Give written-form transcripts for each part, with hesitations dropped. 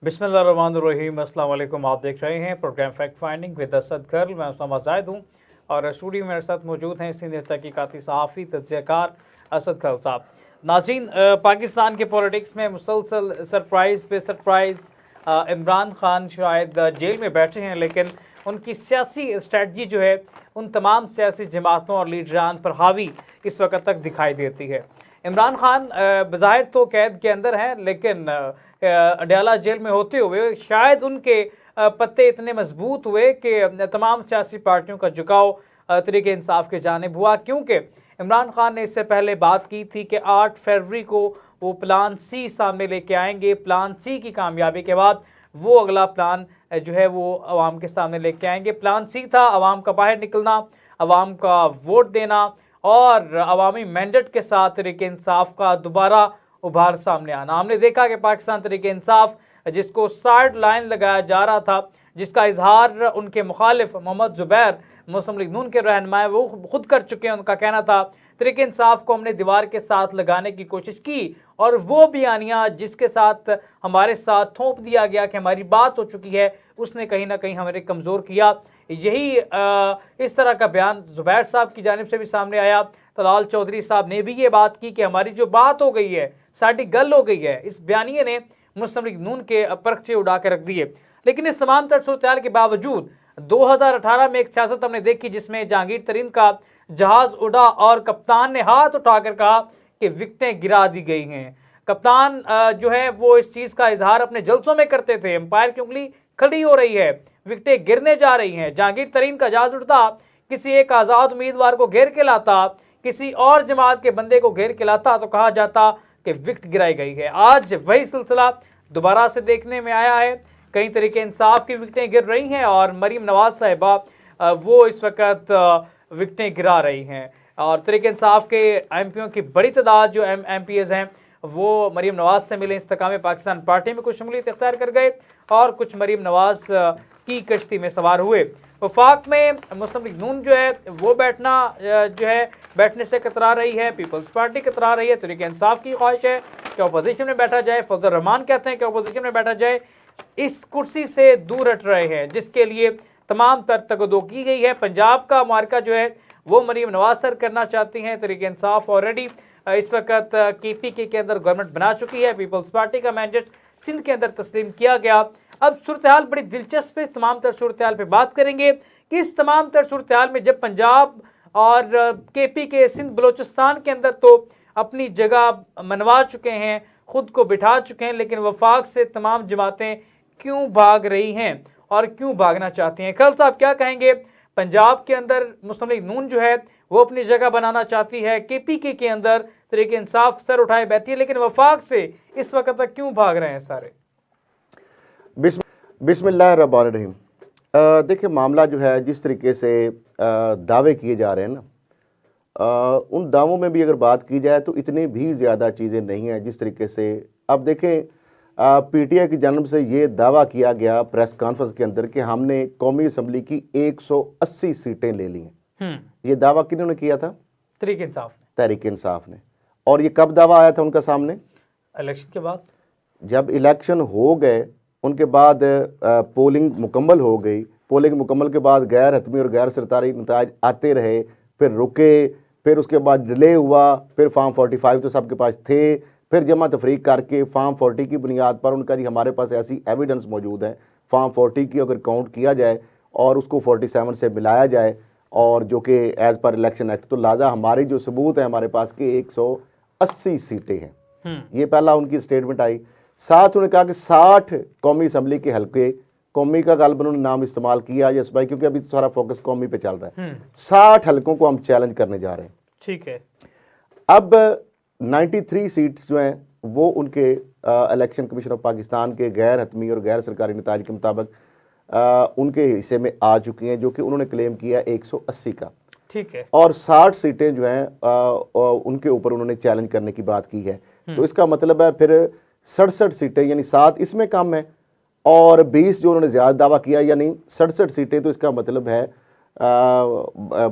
बिस्मिल्लाहिर्रहमानिर्रहीम। अस्सलाम वालेकुम। आप देख रहे हैं programme fact finding with Asad girl. मैं उसामा जाहिद हूँ और स्टूडियो में मेरे साथ मौजूद हैं सीनियर तहकीकाती सहाफ़ी तज्ज़ियाकार असद गर्ल साहब। नाज़रीन, पाकिस्तान के पॉलिटिक्स में मुसलसल सरप्राइज़ पे सरप्राइज़ इमरान खान शायद जेल में बैठे हैं, लेकिन उनकी सियासी स्ट्रेटजी जो है उन तमाम सियासी जमातों और लीडरान पर हावी इस वक्त तक दिखाई देती है। इमरान खान बज़ाहिर तो कैद के अंदर हैं, लेकिन अडयाला जेल में होते हुए शायद उनके पत्ते इतने मजबूत हुए कि तमाम सियासी पार्टियों का झुकाव तरीके इंसाफ की जानिब हुआ, क्योंकि इमरान खान ने इससे पहले बात की थी कि 8 फरवरी को वो प्लान सी सामने लेके आएंगे। प्लान सी की कामयाबी के बाद वो अगला प्लान जो है वो अवाम के सामने लेके आएंगे। प्लान सी था अवाम का बाहर निकलना, अवाम का वोट देना और अवामी मैंडेट के साथ तरीके इंसाफ का दोबारा उभार सामने आना। हमने देखा कि पाकिस्तान तरीके इंसाफ जिसको साइड लाइन लगाया जा रहा था, जिसका इजहार उनके मुखालिफ मोहम्मद जुबैर मुस्लिम लीग नून के रहनुमा वो खुद कर चुके हैं। उनका कहना था तरीके इंसाफ को हमने दीवार के साथ लगाने की कोशिश की और वो बयानिया जिसके साथ हमारे साथ थोप दिया गया कि हमारी बात हो चुकी है, उसने कहीं ना कहीं हमें कमज़ोर किया। यही इस तरह का बयान जुबैर साहब की जानिब से भी सामने आया। तलाल चौधरी साहब ने भी ये बात की कि हमारी जो बात हो गई है, साड़ी गल हो गई है। इस बयानिए ने मुस्लिम लीग नून के पर्चे उड़ा के रख दिए। लेकिन इस तमाम तर सूरत के बावजूद 2018 में एक सियासत हमने देखी जिसमें जहांगीर तरीन का जहाज उड़ा और कप्तान ने हाथ उठाकर कहा कि विकेटें गिरा दी गई हैं। कप्तान जो है वो इस चीज़ का इजहार अपने जलसों में करते थे, एम्पायर की उंगली खड़ी हो रही है, विकेटें गिरने जा रही हैं। जहांगीर तरीन का जहाज उड़ता, किसी एक आज़ाद उम्मीदवार को घेर के लाता, किसी और जमात के बंदे को घेर के लाता तो कहा जाता कि विकेट गिराई गई है। आज वही सिलसिला दोबारा से देखने में आया है। कई तरीके इंसाफ की विकेटें गिर रही हैं और मरीम नवाज साहिबा वो इस वक्त विकेटें गिरा रही हैं। और तरीके इंसाफ के एमपीओं की बड़ी तादाद जो एमपीएस हैं वो मरीम नवाज से मिले इस्तेकाम पाकिस्तान पार्टी में कुछ शमूलियत इख्तियार कर गए और कुछ मरीम नवाज की कश्ती में सवार हुए। वफाक में मुस्लिम लीग नून जो है वो बैठने से कतरा रही है, पीपल्स पार्टी कतरा रही है। तरीके इंसाफ की ख्वाहिश है कि अपोजिशन में बैठा जाए। फजल रहमान कहते हैं कि अपोजिशन में बैठा जाए। इस कुर्सी से दूर हट रहे हैं, जिसके लिए तमाम तर तगदो की गई है। पंजाब का मार्का जो है वो मरीम नवाज सर करना चाहती हैं। तरीके इंसाफ ऑलरेडी इस वक्त KPK के अंदर गवर्नमेंट बना चुकी है। पीपल्स पार्टी का मैंडेट सिंध के अंदर तस्लीम किया गया। अब सूरत हाल बड़ी दिलचस्प है। तमाम तर सूरत हाल पर बात करेंगे कि इस तमाम तर सूरत हाल में जब पंजाब और KPK सिंध बलोचिस्तान के अंदर तो अपनी जगह मनवा चुके हैं, खुद को बिठा चुके हैं, लेकिन वफाक से तमाम जमातें क्यों भाग रही हैं और क्यों भागना चाहती हैं? खल साहब क्या कहेंगे? पंजाब के अंदर मुस्लिम लीग नून जो है वो अपनी जगह बनाना चाहती है, KPK के अंदर तरीके इंसाफ सर उठाए बैठी है, लेकिन वफाक से इस वक्त तक क्यों भाग रहे हैं सारे? बिस्मिल्लाहिर्रहमानिर्रहीम। देखिए, मामला जो है जिस तरीके से दावे किए जा रहे हैं ना, उन दावों में भी अगर बात की जाए तो इतनी भी ज़्यादा चीज़ें नहीं हैं जिस तरीके से। अब देखें, PTI की जानिब से ये दावा किया गया प्रेस कॉन्फ्रेंस के अंदर कि हमने कौमी असम्बली की 180 सीटें ले ली हैं। ये दावा किन्होंने किया था? तहरीक इंसाफ ने। तहरीक इंसाफ ने। और ये कब दावा आया था उनका सामने? इलेक्शन के बाद। जब इलेक्शन हो गए उनके बाद पोलिंग मुकम्मल हो गई। पोलिंग मुकम्मल के बाद गैर हतमी और गैर सरकारी नताज आते रहे, फिर रुके, फिर उसके बाद डिले हुआ, फिर फार्म 45 तो सबके पास थे, फिर जमा तफरीक करके फार्म 40 की बुनियाद पर उनका जी हमारे पास ऐसी एविडेंस मौजूद है, फार्म 40 की अगर काउंट किया जाए और उसको 47 से मिलाया जाए और जो कि एज़ पर इलेक्शन एक्ट, तो लिहाजा हमारी जो सबूत है हमारे पास कि 180 सीटें हैं। ये पहला उनकी स्टेटमेंट आई। साथ उन्होंने कहा कि 60 कौमी असम्बली के हल्के, कौमी का गालिबन उन्होंने नाम इस्तेमाल किया यस भाई, क्योंकि अभी सारा फोकस कौमी पे चल रहा है। 60 हल्कों को हम चैलेंज करने जा रहे हैं। ठीक है। अब 93 सीट्स जो हैं वो उनके इलेक्शन कमीशन ऑफ पाकिस्तान के गैर हतमी और गैर सरकारी नताज के मुताबिक उनके हिस्से में आ चुकी हैं, जो कि उन्होंने क्लेम किया 180 का। ठीक है। और 60 सीटें जो हैं उनके ऊपर उन्होंने चैलेंज करने की बात की है। तो इसका मतलब है फिर 67 सीटें, यानी 7 इसमें कम है और 20 जो उन्होंने ज़्यादा दावा किया, यानी 67 सीटें। तो इसका मतलब है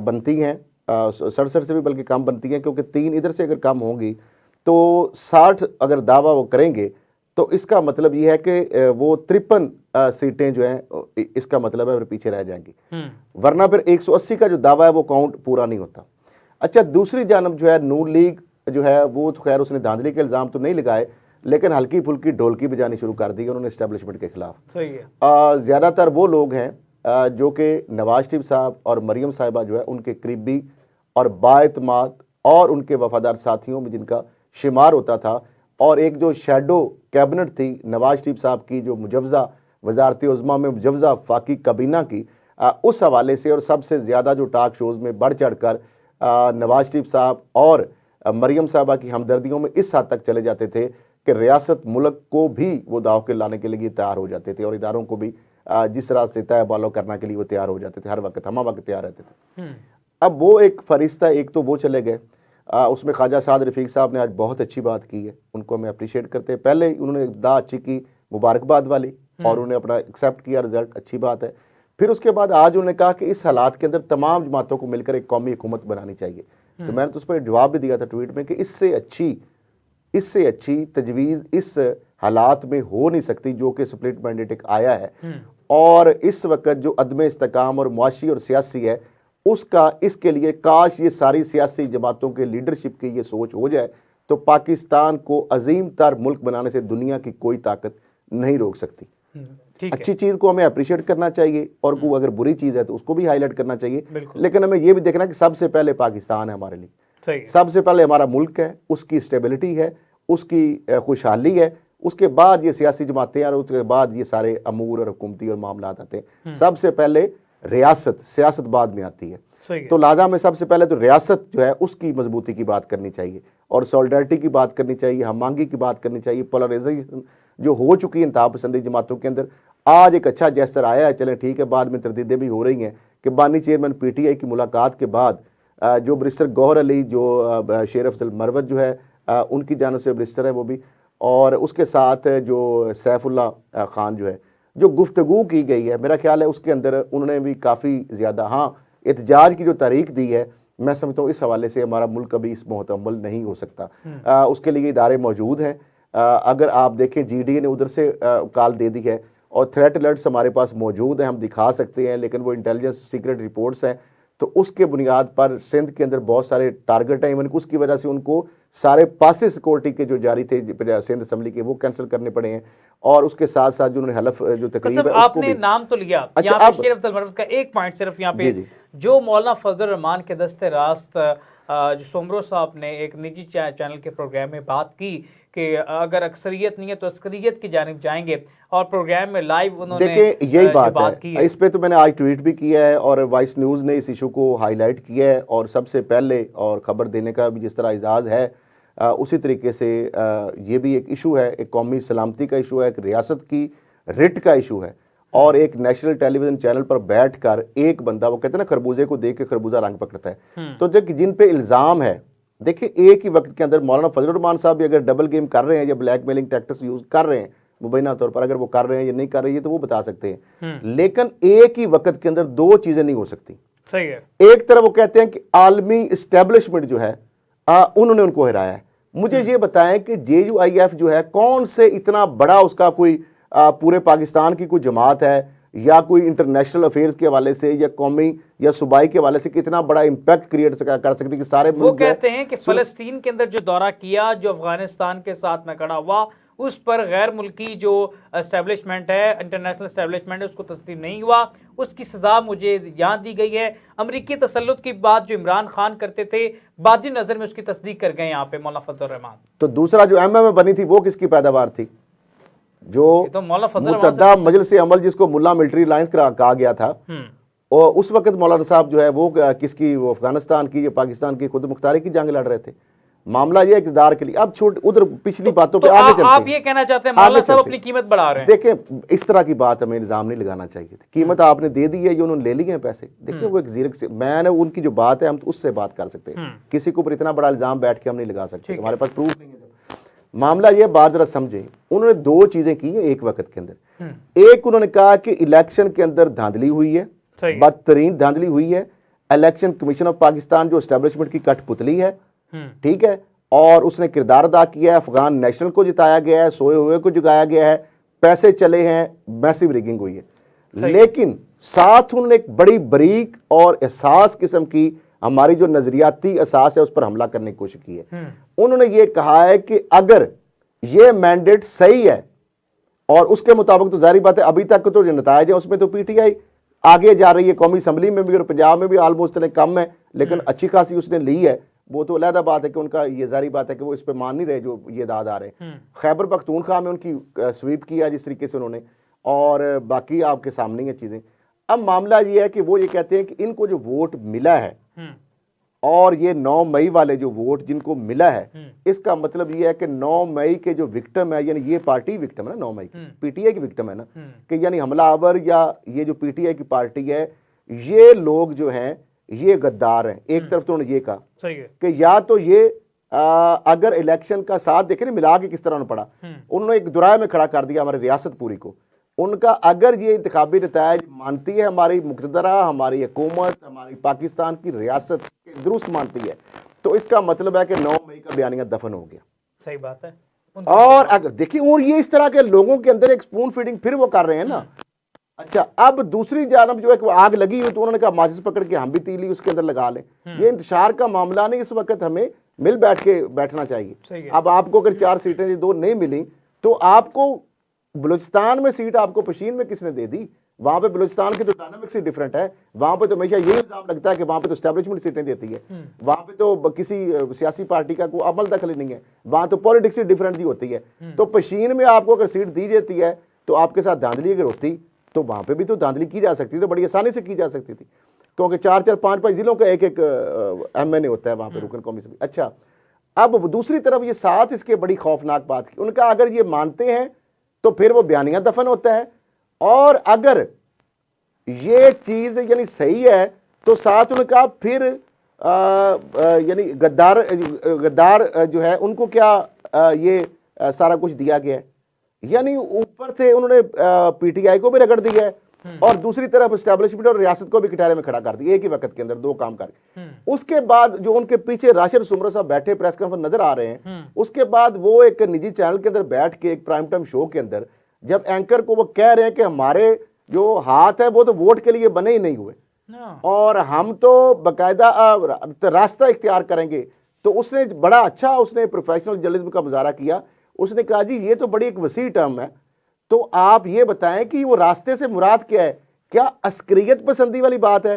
बनती हैं 67 से भी बल्कि कम बनती हैं, क्योंकि 3 इधर से अगर कम होंगी तो 60 अगर दावा वो करेंगे तो इसका मतलब ये है कि वो 53 सीटें जो हैं इसका मतलब है वो पीछे रह जाएंगी, वरना फिर 180 का जो दावा है वो काउंट पूरा नहीं होता। अच्छा, दूसरी जानब जो है नून लीग जो है वो तो खैर उसने धांधली के इल्ज़ाम तो नहीं लगाए, लेकिन हल्की फुल्की ढोलकी बजानी शुरू कर दी उन्होंने इस्टेब्लिशमेंट के खिलाफ। सही है। ज़्यादातर वो लोग हैं जो कि नवाज शरीफ साहब और मरियम साहिबा जो है उनके करीबी और बाएतमाद और उनके वफादार साथियों में जिनका शुमार होता था, और एक जो शैडो कैबिनेट थी नवाज शरीफ साहब की, जो मुजवजा वजारती उज़्मा में मुजवजा फाकी काबीना की, उस हवाले से और सबसे ज़्यादा जो टॉक शोज़ में बढ़ चढ़ कर नवाज शरीफ साहब और मरियम साहबा की हमदर्दियों में इस हद तक चले जाते थे कि रियासत मुल्क को भी वो दाव के लाने के लिए तैयार हो जाते थे, और इदारों को भी जिस तरह से तय बालो करने के लिए वो तैयार हो जाते थे, हर वक्त हम वक्त तैयार रहते थे। अब वो एक फरिश्ता, एक तो वो चले गए, उसमें ख्वाजा साद रफ़ीक साहब ने आज बहुत अच्छी बात की है, उनको हमें अप्रिशिएट करते हैं। पहले उन्होंने इब्दा अच्छी की, मुबारकबाद वाली, और उन्होंने अपना एक्सेप्ट किया रिजल्ट, अच्छी बात है। फिर उसके बाद आज उन्होंने कहा कि इस हालात के अंदर तमाम जमातों को मिलकर एक कौमी हुकूमत बनानी चाहिए। तो मैंने तो उस पर जवाब भी दिया था ट्वीट में कि इससे अच्छी तजवीज़ इस हालात में हो नहीं सकती जो कि स्प्लिट मैंडेट एक आया है, और इस वक्त जो अदम इस्तेकाम और मुआशी और सियासी है उसका, इसके लिए काश ये सारी सियासी जमातों के लीडरशिप की ये सोच हो जाए तो पाकिस्तान को अजीम तर मुल्क बनाने से दुनिया की कोई ताकत नहीं रोक सकती। अच्छी चीज़ को हमें अप्रिशिएट करना चाहिए, और को अगर बुरी चीज़ है तो उसको भी हाईलाइट करना चाहिए, लेकिन हमें ये भी देखना कि सबसे पहले पाकिस्तान है हमारे लिए, सबसे पहले हमारा मुल्क है, उसकी स्टेबिलिटी है, उसकी खुशहाली है, उसके बाद ये सियासी जमातें और उसके बाद ये सारे अमूर और हुकूमती और मामला आते हैं। सबसे पहले रियासत, सियासत बाद में आती है। तो लिहाजा में सबसे पहले तो रियासत जो है उसकी मजबूती की बात करनी चाहिए, और सॉलिडारिटी की बात करनी चाहिए, हमआंगी की बात करनी चाहिए। पोलराइजेशन जो हो चुकी है इंतहा पसंदी जमातों के अंदर, आज एक अच्छा जेस्चर आया है, चलें ठीक है, बाद में तरदीदें भी हो रही हैं कि बानी चेयरमैन PTI की मुलाकात के बाद जो बरिस्टर गौहर अली, जो शेर अफजल मरवत जो है उनकी जानिब से बरिस्टर है वो भी, और उसके साथ जो सैफुल्लाह खान जो है, जो गुफ्तगू की गई है, मेरा ख्याल है उसके अंदर उन्होंने भी काफ़ी ज़्यादा एहतजाज की जो तारीख दी है, मैं समझता हूँ इस हवाले से हमारा मुल्क कभी इस मोहतमल नहीं हो सकता। उसके लिए इदारे मौजूद हैं। अगर आप देखें GDA ने उधर से कॉल दे दी है, और थ्रेट अलर्ट्स हमारे पास मौजूद हैं, हम दिखा सकते हैं, लेकिन वो इंटेलिजेंस सीक्रेट रिपोर्ट्स हैं, तो उसके बुनियाद पर सिंध के अंदर बहुत सारे टारगेट हैं, उसकी वजह से उनको सारे पासेस सिक्योरिटी के जो जारी थे सिंध असम्बली के वो कैंसिल करने पड़े हैं, और उसके साथ साथ जो उन्होंने हलफ जो तकरीब है आपने नाम तो लिया। अच्छा, यहाँ पे शेर अफजल मरवत का एक पॉइंट सिर्फ यहाँ पे, जो मौलाना फजल रहमान के दस्ते रास्त जो सोमरो साहब ने एक निजी चैनल के प्रोग्राम में बात की कि अगर अक्सरियत नहीं है तो अस्करियत की जानिब जाएंगे, और प्रोग्राम में लाइव उन्होंने देखिए यही बात की है। इस पे तो मैंने आज ट्वीट भी किया है, और वॉइस न्यूज़ ने इस इशू को हाईलाइट किया है, और सबसे पहले और ख़बर देने का भी जिस तरह इजाज़ है उसी तरीके से ये भी एक इशू है, एक कौमी सलामती का इशू है, एक रियासत की रिट का इशू है, और एक नेशनल टेलीविजन चैनल पर बैठकर एक बंदा, वो कहते हैं ना खरबूजे को देख के खरबूजा रंग पकड़ता है, तो जो जिन पे इल्ज़ाम है, देखिए एक ही वक्त के अंदर मौलाना फजल रहमान साहब भी अगर डबल गेम कर रहे हैं या ब्लैकमेलिंग टैक्टिक्स यूज कर रहे हैं मुबैना तौर पर, अगर वो कर रहे हैं या नहीं कर रही है तो वो बता सकते हैं, लेकिन एक ही वक्त के अंदर दो चीजें नहीं हो सकती। सही है। एक तरफ वो कहते हैं कि आलमी इस्टेब्लिशमेंट जो है उन्होंने उनको हराया है। मुझे ये बताएं कि JUIF जो है कौन से इतना बड़ा उसका कोई पूरे पाकिस्तान की कोई जमात है, या कोई इंटरनेशनल अफेयर्स के हवाले से या कौमी या सूबाई के हवाले से कितना बड़ा इम्पैक्ट क्रिएट कर सकती है कि सारे वो कहते हैं कि फ़लस्तीन के अंदर जो दौरा किया, जो अफगानिस्तान के साथ में खड़ा हुआ, उस पर गैर मुल्की जो एस्टेब्लिशमेंट है, इंटरनेशनल एस्टेब्लिशमेंट है, उसको तस्लीम नहीं हुआ, उसकी सज़ा मुझे यहाँ दी गई है। अमरीकी तसल्लुत की बात जो इमरान खान करते थे, बादी नज़र में उसकी तस्दीक कर गए यहाँ पे मौलाना फजल रहमान। तो दूसरा जो MMA बनी थी वो किसकी पैदावार थी? जो तो मुतद्दा मजलिस अमल जिसको मुल्ला मिलिट्री अलायंस कहा गया था, और उस वक्त मौलाना साहब जो है वो किसकी, वो अफगानिस्तान की या पाकिस्तान की खुद मुख्तारी की जंग लड़ रहे थे। मामला ये इक़्तिदार के लिए। अब छोड़ उधर पिछली बातों पे आगे चलते हैं। आप ये कहना चाहते हैं मौलाना साहब अपनी कीमत बढ़ा रहे हैं? देखिए इस तरह की बात हमें इल्जाम नहीं लगाना चाहिए थी। कीमत आपने दे दी है, ये उन्होंने ले लिए हैं पैसे। देखिए वो एक जीरक से, मैंने उनकी जो बात है हम उससे बात कर सकते हैं, किसी के ऊपर इतना बड़ा इल्जाम बैठ के हम नहीं लगा सकते, हमारे पास प्रूफ नहीं है। मामला ये बात जरा समझे, उन्होंने दो चीजें की है एक वक्त के अंदर। एक उन्होंने कहा कि इलेक्शन के अंदर धांधली हुई है, बदतरीन धांधली हुई है, इलेक्शन कमीशन ऑफ पाकिस्तान जो एस्टेब्लिशमेंट की कठपुतली है, ठीक है, और उसने किरदार अदा किया है, अफगान नेशनल को जिताया गया है, सोए हुए को जगाया गया है, पैसे चले हैं, मैसिव रिगिंग हुई है। लेकिन साथ उन्होंने एक बड़ी बरीक और एहसास किस्म की हमारी जो नजरियाती एहसास है उस पर हमला करने की कोशिश की है। उन्होंने ये कहा है कि अगर ये मैंडेट सही है और उसके मुताबिक, तो जाहिर बात है अभी तक तो जो नतायज है उसमें तो पीटीआई आगे जा रही है, कौमी असम्बली में भी और पंजाब में भी ऑलमोस्ट कम है, लेकिन अच्छी खासी उसने ली है। वो तो अलहदा बात है कि उनका ये जारी बात है कि वो इस पर मान नहीं रहे जो ये दाद आ रहे हैं। खैबर पख्तूनख्वा में उनकी स्वीप किया जिस तरीके से उन्होंने, और बाकी आपके सामने ये चीज़ें। अब मामला ये है कि वो ये कहते हैं कि इनको जो वोट मिला है और ये 9 मई वाले जो वोट जिनको मिला है, इसका मतलब ये है कि 9 मई के जो विक्टिम है, यानी ये पार्टी विक्टिम है ना, 9 मई की पीटीआई की विक्टिम है ना, कि यानी हमलावर या ये जो पीटीआई की पार्टी है, ये लोग जो हैं ये गद्दार हैं। एक तरफ तो उन्होंने ये कहा कि या तो ये अगर इलेक्शन का साथ देखें ना, मिला के किस तरह पड़ा, उन्होंने एक दुराए में खड़ा कर दिया हमारी रियासत पूरी को। उनका अगर ये इंतखाबी नतायज मानती है हमारी मुक़तदरा, हमारी हुकूमत, हमारी पाकिस्तान की रियासत के दुरुस्त मानती है, तो इसका मतलब है कि 9 मई का बयानिया दफन हो गया। सही बात है। और अगर देखिए, और ये इस तरह के लोगों के अंदर एक स्पून फीडिंग फिर वो कर रहे हैं ना। अच्छा, अब दूसरी जानब जो है कि आग लगी हुई, तो उन्होंने कहा माचिस पकड़ के हम भी तीली उसके अंदर लगा लें। ये इंतशार का मामला नहीं, इस वक्त हमें मिल बैठ के बैठना चाहिए। अब आपको अगर 4 सीटें 2 नहीं मिली, तो आपको बलूचिस्तान में सीट आपको पशीन में किसने दे दी? वहां पे बलूचिस्तान की तो डायनामिक्स ही डिफरेंट है। वहां पे तो हमेशा यही इल्जाम लगता है कि वहां पे तो एस्टैब्लिशमेंट सीटें देती है, वहां पे तो किसी सियासी पार्टी का कोई अमल दखल नहीं है, वहां तो पॉलिटिक्स ही डिफरेंट ही होती है। तो पशीन में आपको अगर सीट दी जाती है, तो आपके साथ धांधली अगर होती तो वहां पे भी तो धांधली की जा सकती थी, तो बड़ी आसानी से की जा सकती थी, क्योंकि 4-4, 5-5 जिलों का एक MNA होता है वहां पे, रुकन कौमी। अच्छा, अब दूसरी तरफ ये साथ इसके बड़ी खौफनाक बात की, उनका अगर ये मानते हैं तो फिर वो बयानिया दफन होता है, और अगर ये चीज यानी सही है तो साथ उनका फिर यानी गद्दार जो है उनको क्या ये सारा कुछ दिया गया है, यानी ऊपर से उन्होंने पीटीआई को भी रगड़ दिया है और दूसरी तरफ एस्टैब्लिशमेंट और रियासत को भी कटारे में खड़ा कर दिया एक ही वक्त के अंदर, 2 काम करके। उसके बाद जो उनके पीछे राशिद सुमरा साहब बैठे प्रेस कॉन्फ्रेंस नजर आ रहे हैं, उसके बाद वो एक निजी चैनल के अंदर बैठ के एक प्राइम टाइम शो के अंदर जब एंकर को वो कह रहे हैं कि हमारे जो हाथ है वो तो वोट के लिए बने ही नहीं हुए और हम तो बाकायदा रास्ता इख्तियार करेंगे, तो उसने बड़ा अच्छा उसने प्रोफेशनल जर्नलिज्म का मुजाहरा किया। उसने कहा जी ये तो बड़ी एक वसी टर्म है, तो आप ये बताएं कि वो रास्ते से मुराद क्या है, क्या अस्करियत पसंदी वाली बात है?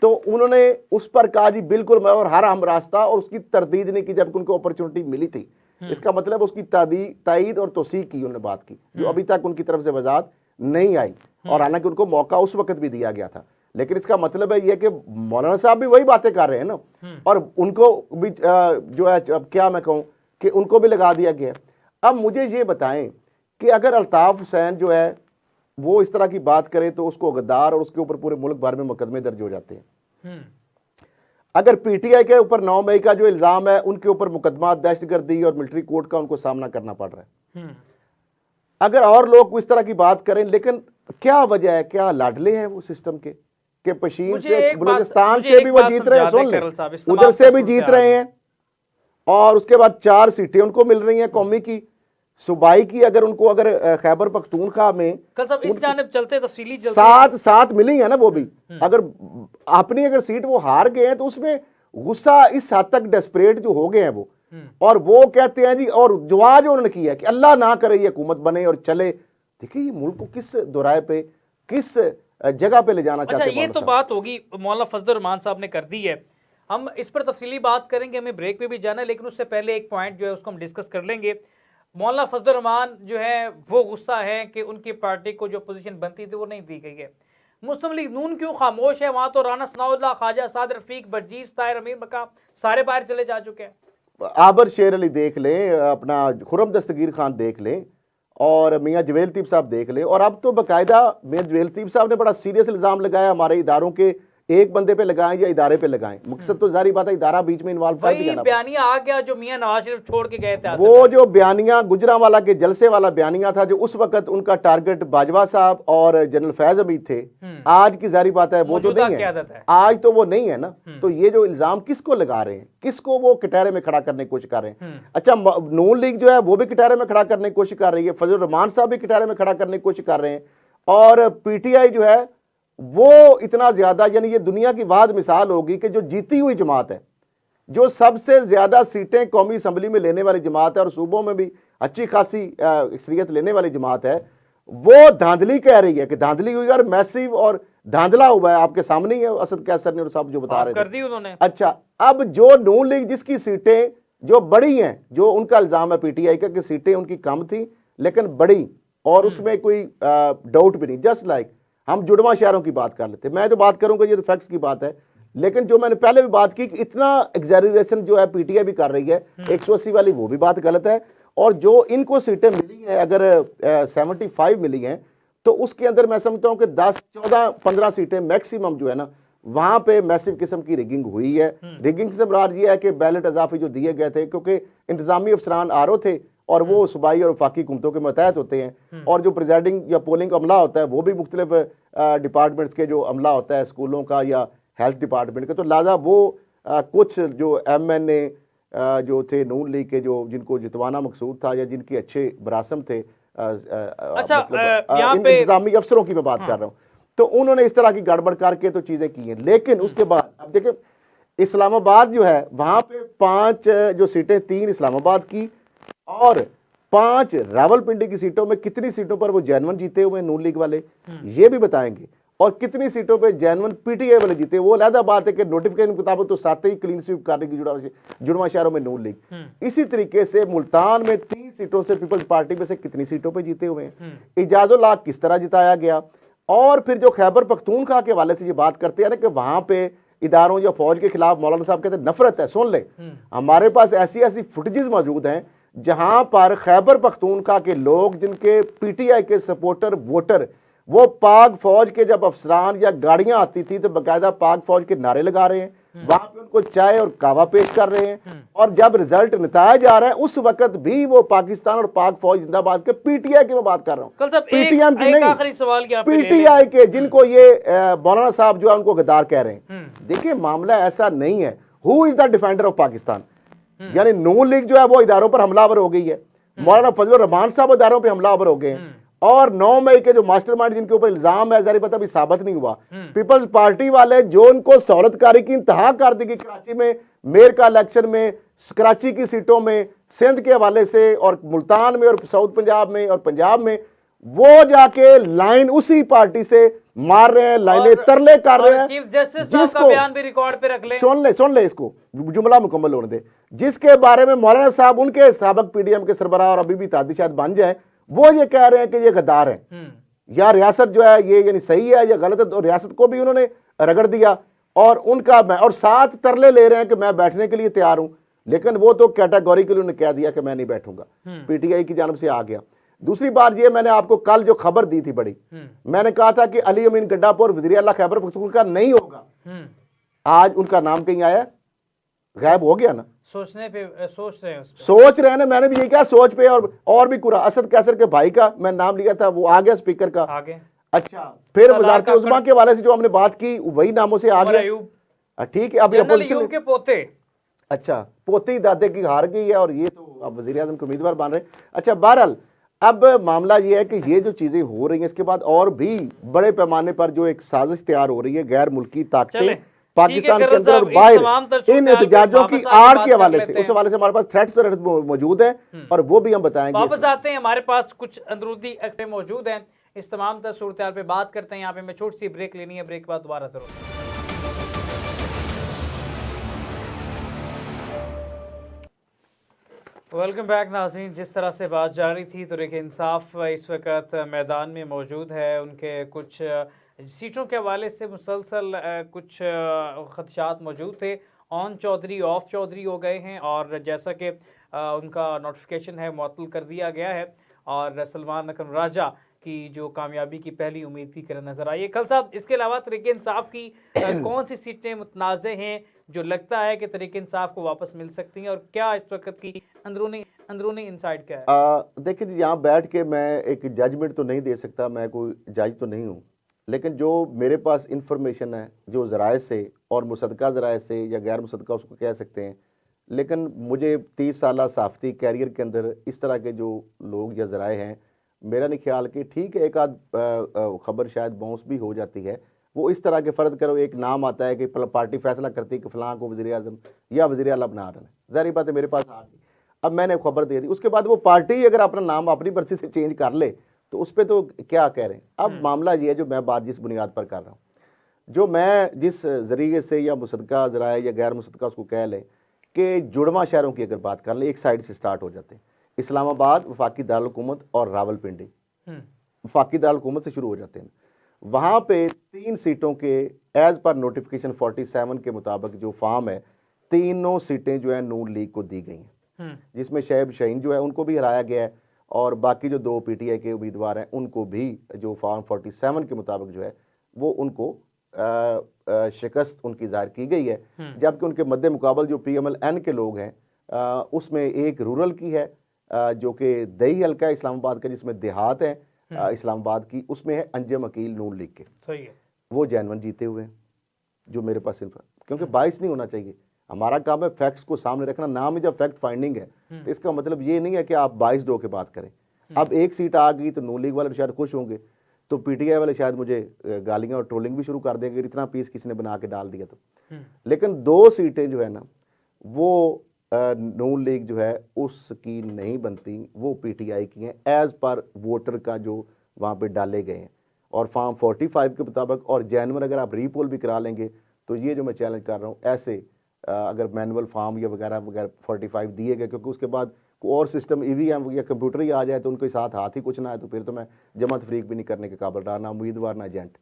तो उन्होंने उस पर कहा जी बिल्कुल, मैं और हर हम रास्ता, और उसकी तरदीद नहीं की जबकि उनको अपॉर्चुनिटी मिली थी। इसका मतलब उसकी तायीद और तौसीक की उन्होंने बात की, जो अभी तक उनकी तरफ से वजाहत नहीं आई, और हालांकि उनको मौका उस वक्त भी दिया गया था। लेकिन इसका मतलब है ये कि मौलाना साहब भी वही बातें कर रहे हैं ना, और उनको भी जो है, अब क्या मैं कहूँ कि उनको भी लगा दिया गया। अब मुझे ये बताएं कि अगर अल्ताफ हुसैन जो है वो इस तरह की बात करे तो उसको गद्दार और उसके ऊपर पूरे मुल्क भर में मुकदमे दर्ज हो जाते हैं। अगर पीटीआई के ऊपर 9 मई का जो इल्जाम है उनके ऊपर मुकदमा दहशतगर्दी और मिलिट्री कोर्ट का उनको सामना करना पड़ रहा है। अगर और लोग इस तरह की बात करें, लेकिन क्या वजह है, क्या लाडले हैं वो सिस्टम के पशीन से बलूचिस्तान से भी वो जीत रहे हैं, सुन लें, उधर से भी जीत रहे हैं, और उसके बाद 4 सीटें उनको मिल रही हैं कौमी की, सूबाई की। अगर उनको अगर खैबर पख्तूनख्वा में इस जानिब चलते तफसीली साथ मिली है ना, वो भी अगर अपनी अगर सीट वो हार गए हैं तो उसमें गुस्सा इस हद तक डेस्परेट जो हो गए हैं वो, और वो कहते हैं जी, और दुआ जो उन्होंने किया कि अल्लाह ना करे ये हुकूमत बने और चले। देखिए ये मुल्क को किस दोराए पे, किस जगह पे ले जाना चाहते हैं। अच्छा, ये तो बात होगी मौलाना फजल रहमान साहब ने कर दी है, हम इस पर तफसीली बात करेंगे, हमें ब्रेक पे भी जाना है, लेकिन उससे पहले एक पॉइंट जो है उसको हम डिस्कस कर लेंगे। मौलाना फजल रहमान जो है वो गुस्सा है कि उनकी पार्टी को जो पोजीशन बनती थी वो नहीं दी गई है। मुस्लिम लीग नून क्यों खामोश है? वहाँ तो राना सनाउल्लाह, ख्वाजा साद रफीक, बर्जीस, ताहिर, अमीर मकाम सारे बाहर चले जा चुके हैं। आबर शेर अली देख लें, अपना खुरम दस्तगीर खान देख लें, और मियाँ जवेल तीब साहब देख लें, और अब तो बाकायदा मियाँ जवेल तीब साहब ने बड़ा सीरियस इल्ज़ाम लगाया हमारे इदारों के एक बंदे पे लगाएं या इदारे पे लगाएं, मकसद तो जारी बात है इदारा बीच में इन्वॉल्व कर दिया वही ना। बयानिया आ गया जो मियां नवाज शरीफ छोड़ के गए थे। वो जो बयानिया गुजरांवाला के जलसे वाला बयानिया था, जो उस वक्त उनका टारगेट बाजवा साहब और जनरल फैज हमीद थे, आज की जारी बात है वो तो नहीं है, आज तो वो नहीं है ना। तो ये जो इल्जाम किसको लगा रहे हैं, किसको वो कटहरे में खड़ा करने की कोशिश कर रहे हैं। अच्छा, नून लीग जो है वो भी कटहरे में खड़ा करने की कोशिश कर रही है, फजल रहमान साहब भी कटहरे में खड़ा करने की कोशिश कर रहे हैं, और पीटीआई जो है वो इतना ज्यादा, यानी ये दुनिया की वाद मिसाल होगी कि जो जीती हुई जमात है, जो सबसे ज्यादा सीटें कौमी असम्बली में लेने वाली जमात है और सूबों में भी अच्छी खासी अक्सरियत लेने वाली जमात है, वो धांधली कह रही है कि धांधली हुई और मैसिव और धांधला हुआ है। आपके सामने ही है असद कैसर ने और सब जो बता रहे थे, कर दी उन्होंने। अच्छा, अब जो नून लीग जिसकी सीटें जो बड़ी हैं, जो उनका इल्जाम है पीटीआई का कि सीटें उनकी कम थी लेकिन बड़ी, और उसमें कोई डाउट भी नहीं, जस्ट लाइक हम जुड़वा शहरों की बात कर लेते, मैं जो बात करूंगा ये तो फैक्ट्स की बात है, लेकिन जो मैंने पहले भी बात की कि इतना एग्जैजरेशन जो है पीटीआई भी कर रही है, 180 वाली वो भी बात गलत है। और जो इनको सीटें मिली हैं, अगर 75 मिली हैं, तो उसके अंदर मैं समझता हूं कि 10, 14, 15 सीटें मैक्सिमम जो है ना, वहां पे मैसिव किस्म की रिगिंग हुई है। रिगिंग से मुराद ये है कि बैलेट इजाफी जो दिए गए थे, क्योंकि इंतजामी अफसरान आरओ थे और वो सूबाई और वफाकी हुकूमतों के मतहत होते हैं, और जो प्रिजाइडिंग या पोलिंग अमला होता है वो भी मुख्तलिफ डिपार्टमेंट्स के जो अमला होता है, स्कूलों का या हेल्थ डिपार्टमेंट का, तो लिहाजा वो कुछ जो MNA जो थे नून लीग के, जो जिनको जितवाना मकसूद था या जिनके अच्छे बरासम थे, अच्छा, मतलब इंतजामी अफसरों की मैं बात कर रहा हूँ, तो उन्होंने इस तरह की गड़बड़ करके तो चीजें की हैं। लेकिन उसके बाद अब देखें, इस्लामाबाद जो है वहां पे 5 जो सीटें, 3 इस्लामाबाद की और 5 रावलपिंडी की सीटों में कितनी सीटों पर वो जैनवन जीते हुए नून लीग वाले, ये भी बताएंगे, और कितनी सीटों पे जैनवन पीटीआई वाले जीते। वो अलग बात है कि नोटिफिकेशन के मुताबिक तो 7 ही क्लीन स्वीप करने की जुड़वा शहरों में नून लीग। इसी तरीके से मुल्तान में 30 सीटों से पीपल्स पार्टी में से कितनी सीटों पे जीते हुए हैं, इजाजुल्लाह किस तरह जिताया गया। और फिर जो खैबर पख्तूनख्वा के हवाले से ये बात करते हैं ना कि वहां पे इदारों या फौज के खिलाफ मौलाना साहब कहते हैं नफरत है, सुन ले, हमारे पास ऐसी ऐसी फुटेजेस मौजूद हैं जहां पर खैबर पख्तूनख्वा के लोग, जिनके पीटीआई के सपोर्टर वोटर, वो पाक फौज के जब अफसरान या गाड़ियां आती थी तो बाकायदा पाक फौज के नारे लगा रहे हैं, वहां पे उनको चाय और कावा पेश कर रहे हैं, और जब रिजल्ट निताया जा रहा है उस वक्त भी वो पाकिस्तान और पाक फौज जिंदाबाद के पीटीआई की मैं बात कर रहा हूँ, पीटीएम की नहीं, पीटीआई के, जिनको ये मौलाना साहब जो है उनको गद्दार कह रहे हैं। देखिए, मामला ऐसा नहीं है। Who is the defender of Pakistan, यानी नून लीग जो है वो इदारों पर हमलावर हो गई है, मौलाना फजल रहमान साहब इदारों पर हमलावर हो गए हैं, और 9 मई के जो मास्टरमाइंड जिनके ऊपर इल्जाम है, जारी पता भी साबित नहीं हुआ, पीपल्स पार्टी वाले जो उनको सहूलतकारी की इंतहा कर दी गई कराची में मेयर का इलेक्शन में, कराची की सीटों में, सिंध के हवाले से, और मुल्तान में, और साउथ पंजाब में, और पंजाब में, वो जाके लाइन उसी पार्टी से मार रहे हैं, लाइनें तरले कर रहे हैं। चीफ जस्टिस साहब का बयान भी रिकॉर्ड पे रख ले, सुन ले इसको, जुमला मुकम्मल होने दे, जिसके बारे में मौलाना साहब, उनके साबिक पीडीएम के सरबराह और अभी भी तादी शायद बन जाए, वो ये कह रहे हैं कि ये गद्दार है, या रियासत जो है ये यानी सही है या गलत है, तो रियासत को भी उन्होंने रगड़ दिया, और उनका और साथ तरले ले रहे हैं कि मैं बैठने के लिए तैयार हूं, लेकिन वो तो कैटेगोरिकली उन्होंने कह दिया कि मैं नहीं बैठूंगा, पीटीआई की जानब से आ गया। दूसरी बात ये, मैंने आपको कल जो खबर दी थी बड़ी, मैंने कहा था कि अली अमीन गड्डापुर वज़ीर आला खैबर पख्तूनख्वा नहीं होगा, आज उनका नाम कहीं आया, गायब हो गया ना। सोच रहे हैं ना, मैंने भी यही कहा, सोच पे, और भी कुरा, असद कैसर के भाई का मैं नाम लिया था, वो आ गया स्पीकर का आगे। अच्छा, फिर वजारत उस्मा के हवाले से जो हमने बात की वही नामों से आ गया, ठीक है। अब अपोजिशन के पोते, अच्छा, पोती दादे की हार गई है और ये तो अब वजीर आजम के उम्मीदवार बन रहे हैं। अच्छा, बहरहाल अब मामला ये है कि ये जो चीजें हो रही हैं, इसके बाद और भी बड़े पैमाने पर जो एक साजिश तैयार हो रही है, गैर मुल्की ताकतें पाकिस्तान के अंदर और बाहर इन एहतजाजों की आड़ के हवाले से, उस हवाले से हमारे पास थ्रेट्स मौजूद हैं और वो भी हम बताएंगे। वापस आते हैं, हमारे पास कुछ अंदरूनी एक्टें मौजूद हैं, इस तमाम तर सूरत पे बात करते हैं। यहाँ पे मैं छोटी सी ब्रेक लेनी है, ब्रेक के बाद दोबारा जरूर। वेलकम बैक नाज़रीन। जिस तरह से बात जारी थी, तो देखिए इंसाफ इस वक्त मैदान में मौजूद है, उनके कुछ सीटों के हवाले से मुसलसल कुछ खदशात मौजूद थे। ऑन चौधरी ऑफ चौधरी हो गए हैं और जैसा कि उनका नोटिफिकेशन है मुअत्तल कर दिया गया है, और सलमान अकरम राजा की जो कामयाबी की पहली उम्मीद की तरह नजर आई है। खल साहब, इसके अलावा तहरीक इंसाफ की कौन सी सीटें मुतनाज़ हैं जो लगता है कि तहरीक इंसाफ को वापस मिल सकती हैं, और क्या इस वक्त की अंदरूनी इंसाइट क्या है? देखिए जी, यहाँ बैठ के मैं एक जजमेंट तो नहीं दे सकता, मैं कोई जज तो नहीं हूँ, लेकिन जो मेरे पास इंफॉर्मेशन है, जो ज़राए से और मुसद्दका ज़राए से या गैर मुसद्दका उसको कह सकते हैं, लेकिन मुझे 30 साल सहाफ़ती कैरियर के अंदर इस तरह के जो लोग या ज़राए हैं, मेरा नहीं ख्याल कि ठीक है एक आध खबर शायद बाउंस भी हो जाती है। वो इस तरह के फ़र्ज करो, एक नाम आता है कि पार्टी फैसला करती है कि फ़लाँ को वज़ीर आज़म या वज़ीर आला बना रहे हैं, ज़ाहिर बात है मेरे पास आ गई, अब मैंने खबर दे दी, उसके बाद वो पार्टी अगर अपना नाम अपनी मर्जी से चेंज कर ले तो उस पर तो क्या कह रहे हैं। अब मामला ये है, जो मैं बात जिस बुनियाद पर कर रहा हूँ, जो मैं जिस ज़रिए से या मुसद्दका ज़राए या गैर मुसद्दका उसको कह लें कि जुड़वा शहरों की अगर बात कर लें, एक साइड से स्टार्ट हो जाते हैं, इस्लामाबाद, वफाकी दारुल हुकूमत और रावलपिंडी। वफाकी दारुल हुकूमत से शुरू हो जाते हैं। वहाँ पे 3 सीटों के एज़ पर नोटिफिकेशन 47 के मुताबिक जो फार्म है, तीनों सीटें जो है नून लीग को दी गई हैं, जिसमें शैब शाहीन जो है उनको भी हराया गया है, और बाकी जो 2 पीटीआई के उम्मीदवार हैं उनको भी जो फॉर्म 47 के मुताबिक जो है वो उनको शिकस्त उनकी ज़ाहिर की गई है, जबकि उनके मद्दे मुकाबल जो PMLN के लोग हैं उसमें एक रूरल की है जो कि दही हल्का है इस्लामाबाद का, जिसमें देहात है इस्लामाबाद की, उसमें है अंजम अकील नून लीग के। सही है, वो जेनवन जीते हुए हैं जो मेरे पास क्योंकि बाइस नहीं होना चाहिए, हमारा काम है फैक्ट्स को सामने रखना, नाम ही जब फैक्ट फाइंडिंग है तो इसका मतलब ये नहीं है कि आप 22 के बात करें। अब एक सीट आ गई तो नून लीग वाले शायद खुश होंगे, तो पीटीआई वाले शायद मुझे गालियां और ट्रोलिंग भी शुरू कर देंगे, इतना पीस किसने बना के डाल दिया तो। लेकिन 2 सीटें जो है ना वो नून लीग जो है उसकी नहीं बनती, वो पीटीआई की हैं एज पर वोटर का जो वहाँ पे डाले गए हैं, और फॉर्म 45 के मुताबिक और जनवर अगर आप रीपोल भी करा लेंगे तो ये जो मैं चैलेंज कर रहा हूँ, ऐसे अगर मैनुअल फॉर्म या वगैरह वगैरह 45 दिए गए, क्योंकि उसके बाद और सिस्टम EVM या कंप्यूटर ही आ जाए तो उनके साथ हाथ ही कुछ ना है, तो फिर तो मैं जमा तफरीक भी नहीं करने के काबिल रहा, ना उम्मीदवार ना एजेंट।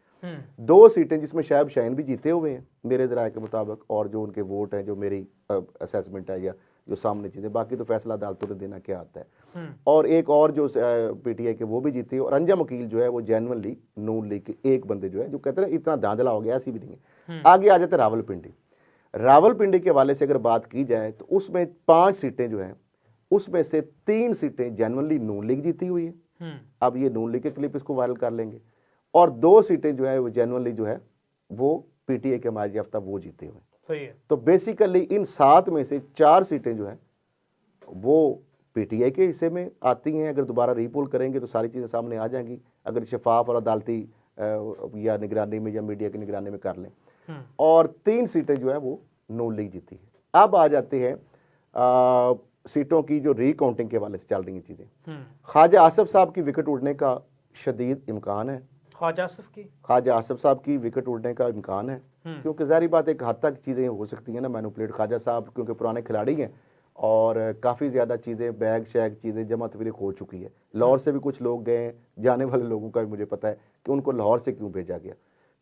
2 सीटें जिसमें शैब शाहीन भी जीते हुए हैं मेरे ज़राए के मुताबिक, और जो उनके वोट हैं, जो मेरी असेसमेंट है या जो सामने चीज़ें, बाकी तो फैसला अदालतों ने देना क्या आता है। और एक और जो पीटीआई के वो भी जीती है, और अंजम वकील जो है वो जेनुइनली नून लीग के एक बंदे जो है, जो कहते हैं इतना धांधला हो गया, ऐसी भी नहीं है। आगे आ जाते रावलपिंडी। रावलपिंडी के हवाले से अगर बात की जाए तो उसमें 5 सीटें जो हैं, उसमें से 3 सीटें जेनुइनली नून लीग जीती हुई है। अब ये नून लीग के क्लिप इसको वायरल कर लेंगे, और 2 सीटें जो है वो जेनुइनली जो है वो पीटीआई के हमारे याफ्ता वो जीते हुए। सही है। तो बेसिकली इन 7 में से 4 सीटें जो है वो पीटीआई के हिस्से में आती हैं। अगर दोबारा रीपोल करेंगे तो सारी चीज़ें सामने आ जाएंगी, अगर शफाफ और अदालती या निगरानी में या मीडिया की निगरानी में कर लें। और 3 सीटें जो है वो नून लीग जीती है। अब आ जाते हैं सीटों की जो रिकाउंटिंग के हवाले से चल रही चीज़ें। ख्वाजा आसिफ साहब की विकेट उड़ने का शदीद इम्कान है। ख्वाजा आसिफ साहब की विकेट उड़ने का इम्कान है, क्योंकि ज़ाहिर बात एक हद तक चीज़ें हो सकती हैं ना मैनिपुलेट। ख्वाजा साहब क्योंकि पुराने खिलाड़ी हैं और काफ़ी ज़्यादा चीज़ें बैग शैग चीज़ें जमा तफरीक हो चुकी है। लाहौर से भी कुछ लोग गए हैं, जाने वाले लोगों का भी मुझे पता है कि उनको लाहौर से क्यों भेजा गया,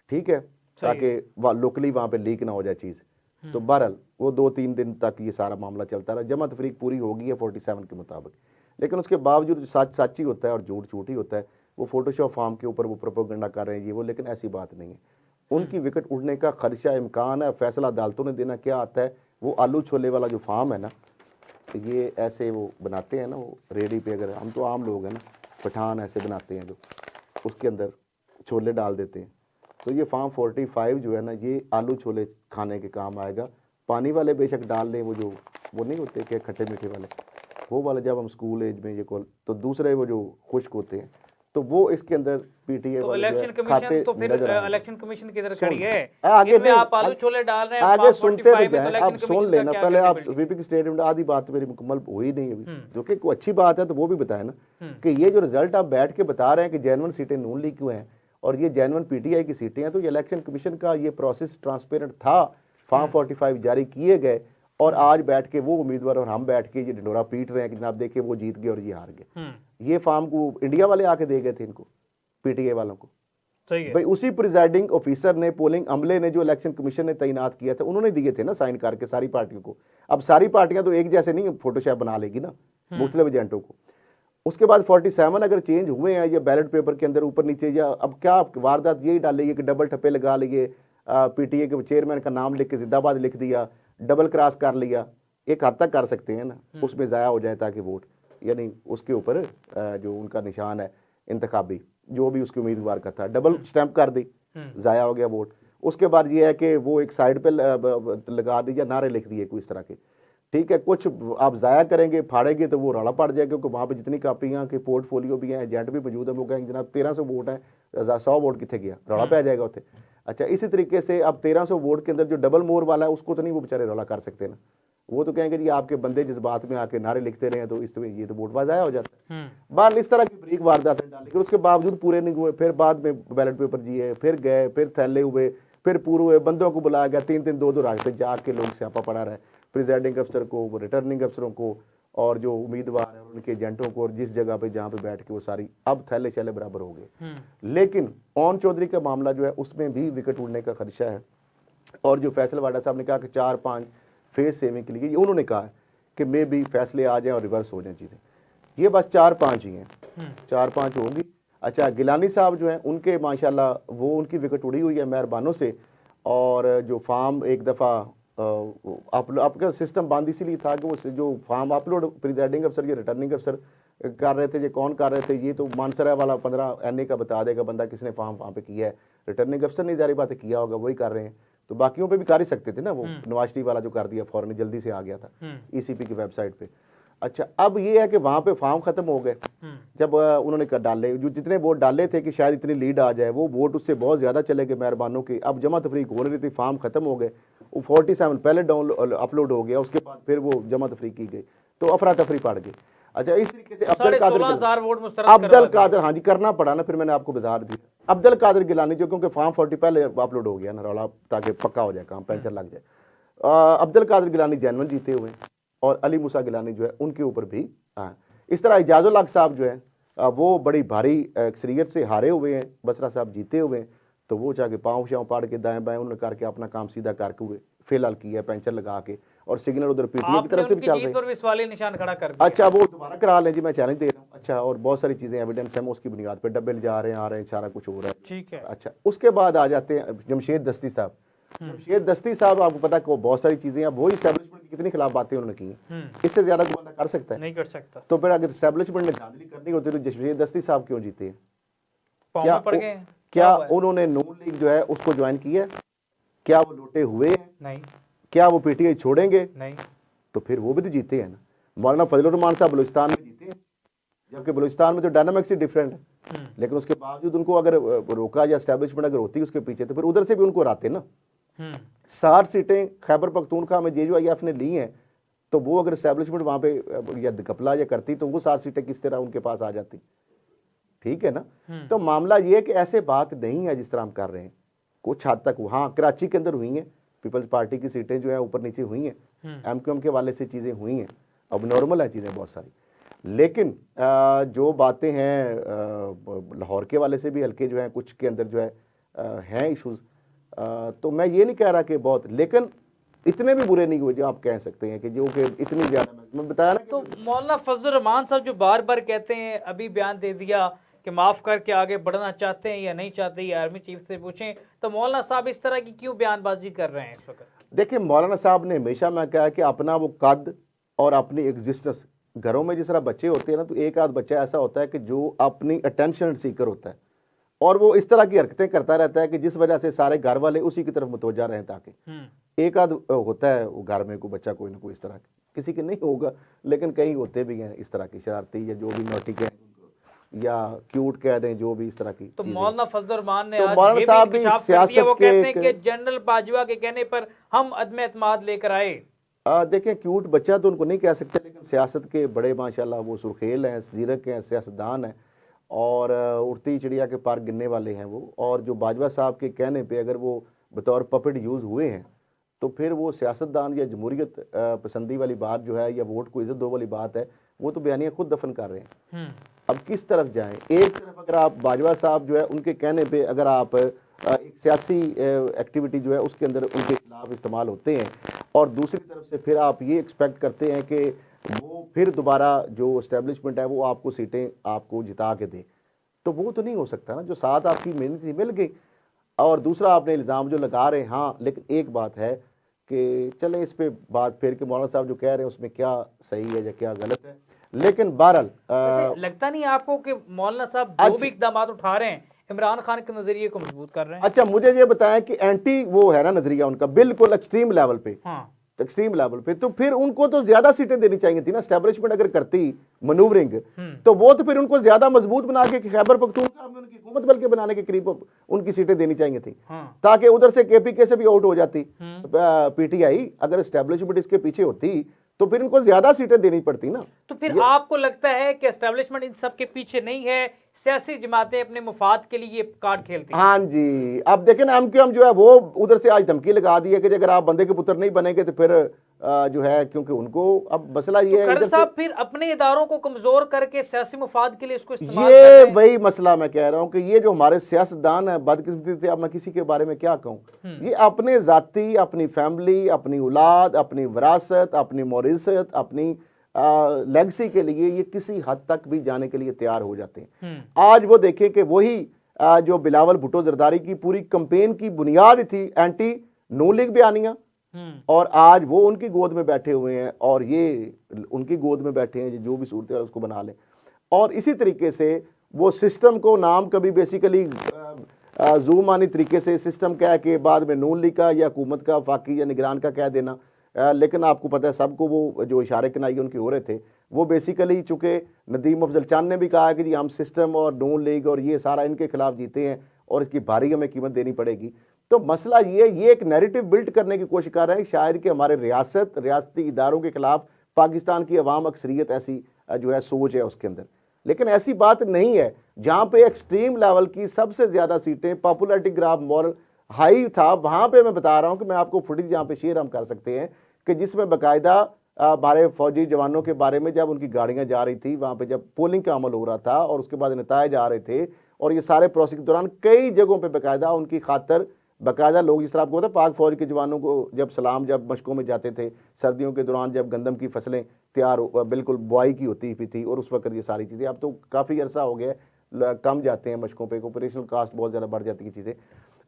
ठीक है, ताकि लोकली वहाँ पे लीक ना हो जाए चीज़। तो बहरहाल वो 2-3 दिन तक ये सारा मामला चलता रहा, जमा तफरीक पूरी होगी है 47 के मुताबिक। लेकिन उसके बावजूद सच ही होता है और झूठ ही होता है। वो फोटोशॉप फार्म के ऊपर वो प्रोपेगेंडा कर रहे हैं ये वो, लेकिन ऐसी बात नहीं है। उनकी विकेट उड़ने का खदशा इम्कान है। फैसला अदालतों ने देना क्या आता है, वो आलू छोले वाला जो फार्म है ना, तो ये ऐसे वो बनाते हैं ना, वो रेडी पे, अगर हम तो आम लोग हैं ना, पठान ऐसे बनाते हैं जो उसके अंदर छोले डाल देते हैं, तो ये फार्म 45 जो है ना, ये आलू छोले खाने के काम आएगा। पानी वाले बेशक डाल लें, वो जो वो नहीं होते कि खट्टे मीठे वाले, वो वाले जब हम स्कूल एज में ये तो दूसरे वो जो खुश्क होते हैं, तो वो इसके अंदर पीटीए तो इलेक्शन कमीशन, तो फिर इलेक्शन कमीशन किधर खड़ी है? आगे में आप आलू छोले डाल रहे हैं, आगे सुनते तो जाएं, आप सुन लेना पहले। आप वीपी की स्टेटमेंट आधी बात मेरी मुकम्मल हुई नहीं अभी, जो कि कोई अच्छी बात है तो वो भी बताए ना कि ये जो रिजल्ट आप बैठ के बता रहे हैं कि जेन्युइन सीटें नून लीग क्यों हैं और ये जेन्युइन पीटीआई की सीटें हैं, तो ये इलेक्शन कमीशन का ये प्रोसेस ट्रांसपेरेंट था। फॉर्म 45 जारी किए गए और आज बैठ के वो उम्मीदवार और हम बैठ के ये ढिंडोरा पीट रहे हैं कि जनाब देखिए वो जीत गए और ये हार गए। ये फॉर्म को इंडिया वाले आके दे गए थे इनको, पीटीए वालों को। भाई उसी प्रिजाइडिंग ऑफिसर ने, पोलिंग अमले ने, जो इलेक्शन कमीशन ने तैनात किया था, उन्होंने दिए थे ना साइन करके सारी पार्टियों को। अब सारी पार्टियां तो एक जैसे नहीं फोटोशॉप बना लेगी ना मुख्तलिफ एजेंटों को। उसके बाद 47 अगर चेंज हुए हैं या बैलेट पेपर के अंदर ऊपर नीचे, या अब क्या वारदात यही डालेगी कि डबल ठप्पे लगा लिए, पीटीए के चेयरमैन का नाम लिख के जिंदाबाद लिख दिया, डबल क्रॉस कर लिया, एक हद तक कर सकते हैं ना, उसमें ज़ाया हो जाए ताकि वोट, यानी उसके ऊपर जो उनका निशान है इंतखाबी जो भी उसके उम्मीदवार का था, डबल स्टैंप कर दी, ज़ाया हो गया वोट। उसके बाद ये है कि वो एक साइड पे लगा दी या नारे लिख दिए कोई इस तरह के, ठीक है। कुछ आप ज़ाया करेंगे फाड़ेंगे तो वो रौला पड़ जाएगा, क्योंकि वहाँ पे जितनी कापियाँ के पोर्टफोलियो भी हैं, एजेंट भी मौजूद है, वो कहेंगे जनाब 1300 वोट हैं, 100 वोट कितने गया, रौला पे आ जाएगा उसे। अच्छा, इसी तरीके से अब 1300 वोट के अंदर जो डबल मोर वाला है उसको तो नहीं वो बेचारे रौला कर सकते ना, वो तो कहेंगे जी आपके बंदे जिस बात में आके नारे लिखते रहे तो इसमें ये तो वोट ज़ाया हो जाता है। बाहर इस तरह की ब्रीक वारदातें डाली, लेकिन उसके बावजूद पूरे नहीं हुए, फिर बाद में बैलेट पेपर जिए, फिर गए, फिर थैले हुए, फिर पूरे हुए, बंदों को बुलाया गया, 3-3 2-2 रास्ते जाके लोग स्यापा पड़ा रहा है, प्रिजाइडिंग अफसर को, रिटर्निंग अफसरों को, और जो उम्मीदवार हैं उनके एजेंटों को, और जिस जगह पे जहाँ पे बैठ के वो सारी अब थैले शैले बराबर हो गए। लेकिन ओन चौधरी का मामला जो है उसमें भी विकेट उड़ने का खदशा है, और जो फैसल वाडा साहब ने कहा कि 4-5 फेज सेविंग के लिए, ये उन्होंने कहा है कि मे भी फैसले आ जाएं और रिवर्स हो जाएं चीज़ें, ये बस 4-5 ही हैं, 4-5 होंगी। अच्छा, गिलानी साहब जो हैं उनके माशाल्लाह वो उनकी विकेट उड़ी हुई है मेहरबानों से, और जो फार्म एक दफ़ा आपका सिस्टम बंद इसीलिए था कि वो जो फार्म अपलोड प्रिजाइडिंग अफसर या रिटर्निंग अफसर कर रहे थे, ये कौन कर रहे थे, ये तो मानसरा वाला 15 NA का बता देगा बंदा किसने फार्म वहाँ पे किया है, रिटर्निंग अफसर ने जारी बातें किया होगा, वही कर रहे हैं, तो बाकियों पे भी कर ही सकते थे ना, वो नवाज शरीफ वाला जो कर दिया फौरन जल्दी से आ गया था ECP की वेबसाइट पे। अच्छा, अब ये है कि वहाँ पे फॉर्म खत्म हो गए, जब उन्होंने डाले, जो जितने वोट डाले थे कि शायद इतनी लीड आ जाए, वो वोट उससे बहुत ज़्यादा चले गए मेहरबानों के, अब जमा तफरीक हो रही थी, फॉर्म खत्म हो गए, वो 47 पहले डाउन अपलोड हो गया, उसके बाद फिर वो जमा तफरीक की गई, तो अफरा तफरी पड़ गई। अच्छा, इस तरीके से अब्दुल कादिर, हाँ जी, करना पड़ा ना, फिर मैंने आपको बता दिया, अब्दुल कादिर गिलानी जो, क्योंकि फॉर्म 40 पहले अपलोड हो गया ना रौला, ताकि पक्का हो जाए काम, पेंशन लग जाए। अब्दुल कादिर गिलानी जेनवन जीते हुए, और अली मूसा गिलानी जो है उनके ऊपर भी इस तरह इजाजुल हक साहब जो है वो बड़ी भारी अक्सरियत से हारे हुए हैं, बसरा साहब जीते हुए हैं, तो वो जाके पाँव शाँव पाड़ के दाएं बाएं उन्होंने करके अपना काम सीधा करके हुए फिलहाल किया, पेंशन लगा के, और सिग्नल उधर पीटीए की तरफ से भी चल रहे हैं। निशान खड़ा कर दिया। अच्छा, वो दोबारा करा लें जी, मैं चैलेंज दे रहा हूँ। अच्छा, और बहुत सारी चीज़ें एविडेंस है, उसकी बुनियाद पर डब्बे ले जा रहे हैं, आ रहे हैं, सारा कुछ हो रहा है, ठीक है। अच्छा, उसके बाद आ जाते हैं जमशेद दस्ती साहब। जमशेद दस्ती साहब, आपको पता है बहुत सारी चीज़ें, अब वही एस्टैब्लिशमेंट की कितनी खिलाफ बातें उन्होंने की हैं, इससे ज़्यादा कोई बंदा कर सकता है? नहीं कर सकता। तो फिर अगर एस्टैब्लिशमेंट ने धांधली करनी होती तो जमशेद दस्ती साहब क्यों जीते हैं? क्या उन्होंने नून लीग जो है उसको ज्वाइन किया? क्या वो लौटे हुए हैं? नहीं। क्या वो पीटीआई छोड़ेंगे? नहीं। तो फिर वो भी तो जीते हैं ना। मौलाना फजलुर रहमान साहब बलूचिस्तान में जीते हैं, जबकि बलूचिस्तान में तो डायनामिक्स ही डिफरेंट है, लेकिन उसके बावजूद उनको अगर रोका या एस्टैब्लिशमेंट अगर होती उसके पीछे, तो फिर उधर से भी उनको हराते ना। 60 सीटें खैबर पख्तूनख्वा में JUIF ने ली हैं, तो वो अगर एस्टैब्लिशमेंट वहाँ पे या कपला या करती तो वो 60 सीटें किस तरह उनके पास आ जाती, ठीक है ना। तो मामला ये है कि ऐसे बात नहीं है जिस तरह हम कर रहे हैं, कुछ हद तक वहाँ कराची के अंदर हुई हैं, पीपल्स पार्टी की सीटें जो है ऊपर नीचे हुई हैं, MQM के वाले से चीज़ें हुई हैं, अब नॉर्मल है चीज़ें बहुत सारी, लेकिन जो बातें हैं लाहौर के वाले से भी हल्के जो हैं कुछ के अंदर जो है इशूज़, तो मैं ये नहीं कह रहा कि बहुत, लेकिन इतने भी बुरे नहीं हुए जो आप कह सकते हैं कि जो कि इतनी ज़्यादा, मैं बताया ना। तो मौलाना फजलुर रहमान साहब जो बार बार कहते हैं, अभी बयान दे दिया कि माफ़ करके आगे बढ़ना चाहते हैं या नहीं चाहते, ये आर्मी चीफ से पूछें, तो मौलाना साहब इस तरह की क्यों बयानबाजी कर रहे हैं इस वक्त? देखिए, मौलाना साहब ने हमेशा मैं कहा कि अपना वो कद और अपनी एग्जिस्टेंस, घरों में जिस तरह बच्चे होते हैं ना, तो एक आध बच्चा ऐसा होता है कि जो अपनी अटेंशन सीकर होता है, और वो इस तरह की हरकतें करता रहता है कि जिस वजह से सारे घर वाले उसी की तरफ मुतवज्जा रहें, ताकि एक आध होता है वो घर में कोई बच्चा कोई ना कोई इस तरह, किसी के नहीं होगा लेकिन कहीं होते भी हैं इस तरह की शरारती, या जो भी नोटी कह या क्यूट कह दें, जो भी इस तरह की। तो मौलाना फजलुर रहमान ने तो मौलाना साहब भी सियासत वो कहते हैं कि जनरल बाजवा के कहने पर हम अदम एतमाद लेकर आए। देखें, क्यूट बच्चा तो उनको नहीं कह सकते, लेकिन सियासत के बड़े माशाल्लाह वो सुरखेल हैं, जीरक हैं, सियासतदान हैं, और उड़ती चिड़िया के पार गिनने वाले हैं वो। और जो बाजवा साहब के कहने पे अगर वो बतौर पपेट यूज़ हुए हैं, तो फिर वो सियासतदान या जमहूरियत पसंदी वाली बात जो है, या वोट को इज्जत दो वाली बात है, वो तो बयानिया खुद दफन कर रहे हैं। अब किस तरफ जाएं? एक तरफ अगर आप बाजवा साहब जो है उनके कहने पे अगर आप एक सियासी एक्टिविटी जो है उसके अंदर उनके खिलाफ इस्तेमाल होते हैं, और दूसरी तरफ से फिर आप ये एक्सपेक्ट करते हैं कि वो फिर दोबारा जो इस्टेब्लिशमेंट है वो आपको सीटें आपको जिता के दे, तो वो तो नहीं हो सकता ना। जो साथ आपकी मेहनत थी मिल गई। और दूसरा आपने इल्ज़ाम जो लगा रहे हैं, हाँ, लेकिन एक बात है कि चले इस पे बात फिर कि मौलाना साहब जो कह रहे हैं उसमें क्या सही है या क्या गलत है, लेकिन बहरहाल वैसे लगता नहीं आपको कि मौलाना साहब जो भी इकदाम उठा रहे हैं इमरान खान के नजरिए को मजबूत कर रहे हैं? अच्छा, मुझे ये बताएं कि एंटी वो है ना नजरिया उनका, बिल्कुल एक्सट्रीम लेवल पे, हाँ, एक्सट्रीम लेवल पे, तो फिर उनको तो ज्यादा सीटें देनी चाहिए थी ना। एस्टेब्लिशमेंट अगर करती मनूवरिंग, तो वो तो फिर उनको ज्यादा मजबूत बना के खैबर पख्तूनख्वा में उनकी हुकूमत बल्कि बनाने के करीब उनकी सीटें देनी चाहिए थी, ताकि उधर से केपीके से भी आउट हो जाती पीटीआई। अगर एस्टेब्लिशमेंट इसके पीछे होती तो फिर इनको ज्यादा सीटें देनी पड़ती ना। तो फिर आपको लगता है कि एस्टेब्लिशमेंट इन सब के पीछे नहीं है, सियासी जमातें अपने मुफाद के लिए कार्ड खेलती हैं? हाँ जी, अब देखें ना, एमक्यूएम जो है वो उधर से आज धमकी लगा दी है कि अगर आप बंदे के पुत्र नहीं बनेंगे तो फिर जो है, क्योंकि उनको अब मसला ये है खड़र साहब फिर अपने इदारों को कमजोर करके सियासी मुफाद के लिए इसको इस्तेमाल ये कर रहे हैं। वही मसला मैं कह रहा हूं कि ये जो हमारे सियासतदान है बदकिस्मती से, अब मैं किसी के बारे में क्या कहूं, ये अपने जाती, अपनी फैमिली, अपनी औलाद, अपनी विरासत, अपनी मौरिसत, अपनी लेगसी के लिए ये किसी हद तक भी जाने के लिए तैयार हो जाते हैं। आज वो देखें कि वही जो बिलावल भुट्टो जरदारी की पूरी कंपेन की बुनियाद थी एंटी नून लीग बयानियां, और आज वो उनकी गोद में बैठे हुए हैं और ये उनकी गोद में बैठे हैं, जो भी सूरत है उसको बना लें। और इसी तरीके से वो सिस्टम को नाम कभी बेसिकली जूमानी तरीके से सिस्टम कह के बाद में नून लीग का या हुकूमत का फाकी या निगरान का कह देना, लेकिन आपको पता है सबको वो जो इशारे किनाई उनके हो रहे थे वो बेसिकली, चूंकि नदीम अफजल चांद ने भी कहा कि जी हम सिस्टम और नून लीग और ये सारा इनके खिलाफ जीते हैं और इसकी भारी हमें कीमत देनी पड़ेगी। तो मसला ये एक नैरेटिव बिल्ड करने की कोशिश कर रहे हैं शायद कि हमारे रियासती इदारों के खिलाफ पाकिस्तान की अवाम अक्सरियत ऐसी जो है सोच है उसके अंदर, लेकिन ऐसी बात नहीं है। जहाँ पे एक्सट्रीम लेवल की सबसे ज़्यादा सीटें पॉपुलैरिटी ग्राफ मॉरल हाई था, वहाँ पे मैं बता रहा हूँ कि मैं आपको फुटेज जहाँ पे शेयर हम कर सकते हैं कि जिसमें बाकायदा हमारे फौजी जवानों के बारे में जब उनकी गाड़ियाँ जा रही थी वहाँ पे जब पोलिंग का अमल हो रहा था और उसके बाद नतायज आ रहे थे, और ये सारे प्रोसेस के दौरान कई जगहों पे बाकायदा उनकी खातर बाकायदा लोग, जिस तरह आपको पता पाक फौज के जवानों को जब सलाम जब मशकों में जाते थे सर्दियों के दौरान, जब गंदम की फसलें तैयार बिल्कुल बुआई की होती थी, और उस वक्त ये सारी चीज़ें, अब तो काफ़ी अरसा हो गया कम जाते हैं मशकों पे, ऑपरेशनल कास्ट बहुत ज़्यादा बढ़ जाती है चीज़ें।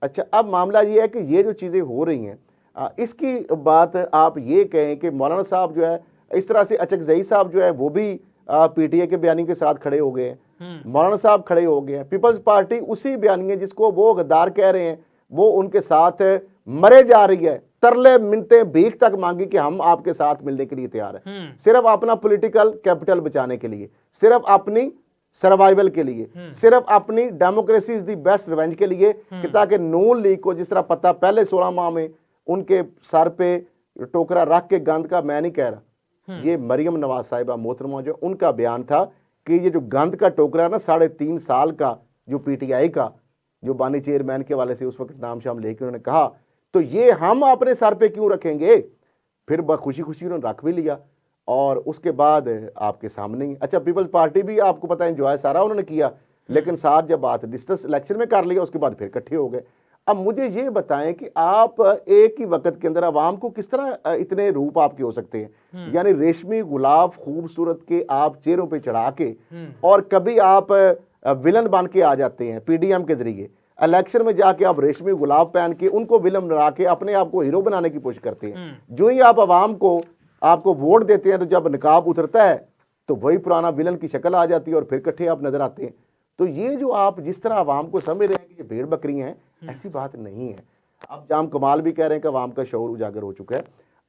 अच्छा, अब मामला ये है कि ये जो चीज़ें हो रही हैं, इसकी बात आप ये कहें कि मौलाना साहब जो है इस तरह से अचकजई साहब जो है वो भी पीटीए के बयानी के साथ खड़े हो गए हैं, मौलाना साहब खड़े हो गए हैं, पीपल्स पार्टी उसी बयानी जिसको वो गद्दार कह रहे हैं वो उनके साथ मरे जा रही है, तरले मिनते भीख तक मांगी कि हम आपके साथ मिलने के लिए तैयार है, सिर्फ अपना पॉलिटिकल कैपिटल बचाने के लिए, सिर्फ अपनी सर्वाइवल के लिए, सिर्फ अपनी democracy is the best revenge के लिए, कि ताकि नून लीग को जिस तरह पता पहले 16 माह में उनके सर पे टोकरा रख के गंद का, मैं नहीं कह रहा, ये मरियम नवाज साहिबा मोहतरमा जो उनका बयान था कि ये जो गंद का टोकरा ना 3.5 साल का जो पीटीआई का जो बानी चेयरमैन के वाले से उस वक्त नाम शाम लेके उन्होंने कहा, तो ये हम अपने सर पे क्यों रखेंगे, फिर खुशी खुशी उन्होंने रख भी लिया और उसके बाद आपके सामने ही। अच्छा, पीपल्स पार्टी भी आपको पता है एंजॉय सारा उन्होंने किया, लेकिन साथ जब बात डिस्टेंस इलेक्शन में कर लिया उसके बाद फिर इकट्ठे हो गए। अब मुझे ये बताएं कि आप एक ही वक्त के अंदर आवाम को किस तरह इतने रूप आपके हो सकते हैं, यानी रेशमी गुलाब खूबसूरत के आप चेहरों पे चढ़ा के और कभी आप विलन बन के आ जाते हैं पीडीएम के जरिए, इलेक्शन में जाके आप रेशमी गुलाब पहन के उनको विलन बना के अपने आप को हीरो बनाने की कोशिश करते हैं। जो ही आप आवाम को आपको वोट देते हैं तो जब निकाब उतरता है तो वही पुराना विलन की शक्ल आ जाती है और फिर इकट्ठे आप नजर आते हैं। तो ये जो आप जिस तरह आवाम को समझ रहे हैं कि ये भेड़ बकरियां हैं, ऐसी बात नहीं है। अब जाम कमाल भी कह रहे हैं कि आवाम का शऊर उजागर हो चुका है।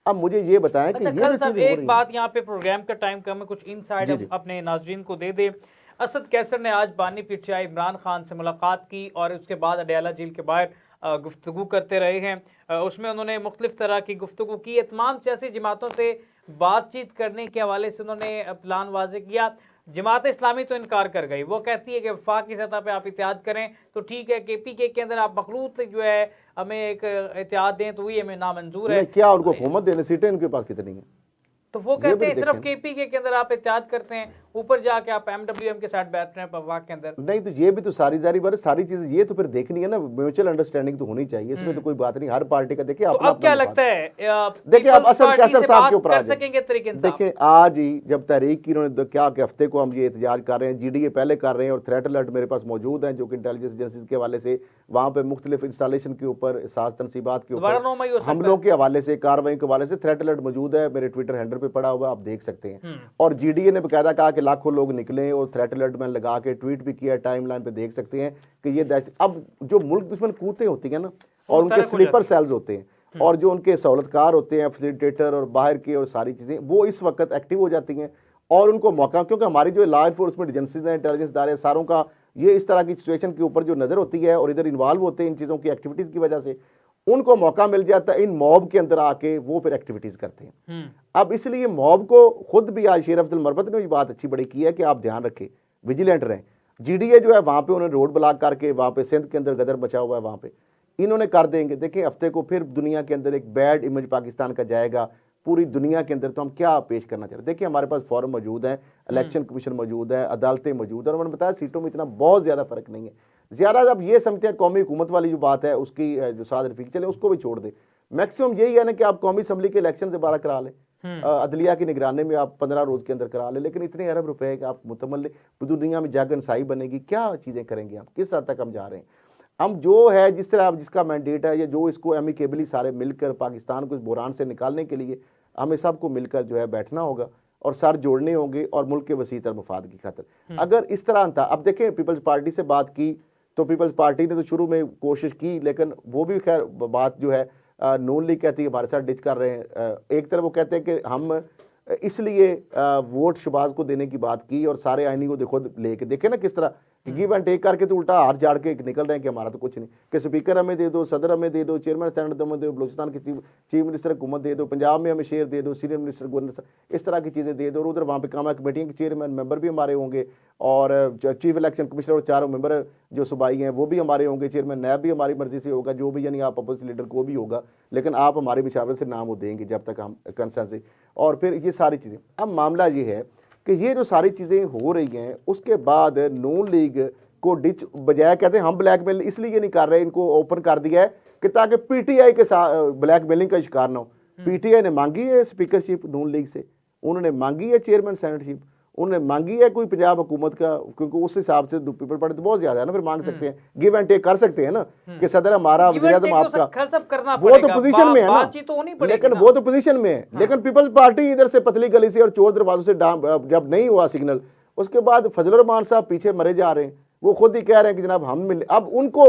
अब मुझे ये बताएं कि ये साहब एक बात यहाँ पे प्रोग्राम का टाइम कम है, कुछ इनसाइड अपने नाजरीन को दे दे। असद कैसर ने आज बानी पीटीआई इमरान खान से मुलाकात की और उसके बाद अडयाला जेल के बाहर गुफ्तगू करते रहे हैं। उसमें उन्होंने मुख्तलिफ तरह की गुफ्तगू की, तमाम सियासी जमातों से बातचीत करने के हवाले से उन्होंने प्लान वाजे किया। जमात इस्लामी तो इनकार कर गई, वो कहती है कि वफाक की सतह पे आप इत्तेहाद करें तो ठीक है, केपीके के अंदर आप मखलूत जो है हमें एक इत्तेहाद दें तो वही हमें नामंजूर है। क्या उनको हुकूमत देने सीटें इनके पास कितनी है? तो वो कहते हैं सिर्फ केपी के अंदर आप एहतियात करते हैं, ऊपर जाके आप एमडब्ल्यूएम के साथ बैठ रहे हैं पवाक के अंदर। नहीं तो ये भी तो सारी सारी चीजें ये तो फिर देखनी है ना, म्यूचुअल अंडरस्टैंडिंग तो होनी चाहिए, इसमें तो कोई बात नहीं, हर पार्टी का देखिए तो अब क्या लगता है देखिए आप असद कैसर साहब के ऊपर कर सकेंगे तरीके से? देखिए आज ही जब तहरीक की इन्होंने क्या कि हफ्ते को हम ये एहतजाज कर रहे हैं, जीडीए पहले कर रहे हैं और थ्रेट अलर्ट मेरे पास मौजूद हैं जो कि इंटेलिजेंस एजेंसीज के हवाले से वहां पे मुख्तलिफ इंस्टॉलेशन के ऊपर, साज तनसीबात के ऊपर, हमलों के हवाले से, कार्रवाई के हवाले से थ्रेट अलर्ट मौजूद है, मेरे ट्विटर हैंडल पे पड़ा हुआ आप देख सकते हैं। और जीडीए ने बकायदा कहा कि लाखों लोग निकले और थ्रेट अलर्ट में लगा के ट्वीट भी किया, टाइमलाइन पे देख सकते हैं कि ये अब जो मुल्क दुश्मन कूदते होती हैं ना और उनके स्लीपर सेल्स होते हैं और जो उनके सहूलतकार होते हैं, फैसिलिटेटर और बाहर के और सारी चीजें, वो इस वक्त एक्टिव हो जाती हैं और उनको मौका, क्योंकि हमारी जो लॉ इन्फोर्समेंट एजेंसीज हैं, इंटेलिजेंस इदारे, सारों का ये इस तरह की सिचुएशन के ऊपर जो नजर होती है और इधर इन्वॉल्व होते हैं इन चीजों की एक्टिविटीज की वजह से, उनको मौका मिल जाता है इन मॉब के अंदर आके वो फिर एक्टिविटीज करते हैं। अब इसलिए मॉब को खुद भी आज शेर अफजल मरबत ने भी बात अच्छी बड़ी की है कि आप ध्यान रखें, विजिलेंट रहें। जीडीए जो है वहां पे उन्होंने रोड ब्लॉक करके वहां पे सिंध के अंदर गदर मचा हुआ है, वहां पे इन्होंने कर देंगे। देखिए हफ्ते को फिर दुनिया के अंदर एक बैड इमेज पाकिस्तान का जाएगा पूरी दुनिया के अंदर, तो हम क्या पेश करना चाह रहे हैं। देखिए हमारे पास फॉरम मौजूद है, इलेक्शन कमीशन मौजूद है, अदालतें मौजूद है और मैंने बताया सीटों में इतना बहुत ज्यादा फर्क नहीं है। ज्यादा अब ये समझते हैं कौमी हुकूमत वाली जो बात है उसकी जो साद रफीक चले उसको भी छोड़ दे, मैक्सिमम यही है ना कि आप कौमी असम्बली के इलेक्शन दोबारा करा लें, अदलिया की निगरानी में आप 15 रोज के अंदर करा ले, लेकिन इतने अरब रुपए कि आप मुतमल दुनिया में जाकर नसाई बनेगी, क्या चीजें करेंगे आप, किस हद तक हम जा रहे हैं। हम जो है जिस तरह आप जिसका मैंडेट है या जो इसको एमिकेबली सारे मिलकर पाकिस्तान को इस बुरान से निकालने के लिए हमें सबको मिलकर जो है बैठना होगा और सर जोड़ने होंगे और मुल्क के वसीतर मफाद की खातिर। अगर इस तरह था, अब देखें पीपल्स पार्टी से बात की तो पीपल्स पार्टी ने तो शुरू में कोशिश की, लेकिन वो भी खैर बात जो है नून लीग कहती है हमारे साथ डिच कर रहे हैं। एक तरफ वो कहते हैं कि हम इसलिए वोट शहबाज को देने की बात की और सारे आईनी को खुद लेके देखे ना किस तरह गिव एंड टेक करके तो उल्टा हाथ झाड़ के निकल रहे हैं कि हमारा तो कुछ नहीं, कि स्पीकर हमें दे दो, सदर हमें दे दो, चेयरमैन सेनेट हमें दे दो, बलूचिस्तान के चीफ मिनिस्टर हुकूमत दे दो, पंजाब में हमें शेयर दे दो, सीनियर मिनिस्टर गवर्नर, इस तरह की चीज़ें दे दो। और उधर वहाँ पे कामा कमेटियों के चेयरमैन मेंबर भी हमारे होंगे और चीफ इलेक्शन कमिश्नर और चारों मेंबर जो सूबाई हैं वो भी हमारे होंगे, चेयरमैन नैब भी हमारी मर्जी से होगा, जो भी यानी आप अपोजिशन लीडर को भी होगा, लेकिन आप हमारी मशावरत से नाम वो देंगे जब तक हम कंसेंसस। और फिर ये सारी चीज़ें, अब मामला ये है कि ये जो सारी चीज़ें हो रही हैं उसके बाद नून लीग को डिच बजाय कहते हैं हम ब्लैकमेल इसलिए नहीं कर रहे, इनको ओपन कर दिया है कि ताकि पीटीआई के साथ ब्लैकमेलिंग का शिकार ना हो। पीटीआई ने मांगी है स्पीकरशिप नून लीग से, उन्होंने मांगी है चेयरमैन सेनेटशिप, उन्होंने मांगी है कोई पंजाब हुकूमत का, क्योंकि उस हिसाब से पीपल पड़े तो बहुत ज्यादा है ना, फिर मांग सकते हैं, गिव एंड टेक कर सकते हैं ना कि सदर हमारा वज़ीर-ए-आज़म आपका, वो तो पोजीशन में है ना, लेकिन वो तो पोजीशन में है। लेकिन पीपल्स पार्टी इधर से पतली गली से और चोर दरवाजों से जब नहीं हुआ सिग्नल, उसके बाद फजल रहमान साहब पीछे मरे जा रहे हैं, वो खुद ही कह रहे हैं कि जनाब हम मिले, अब उनको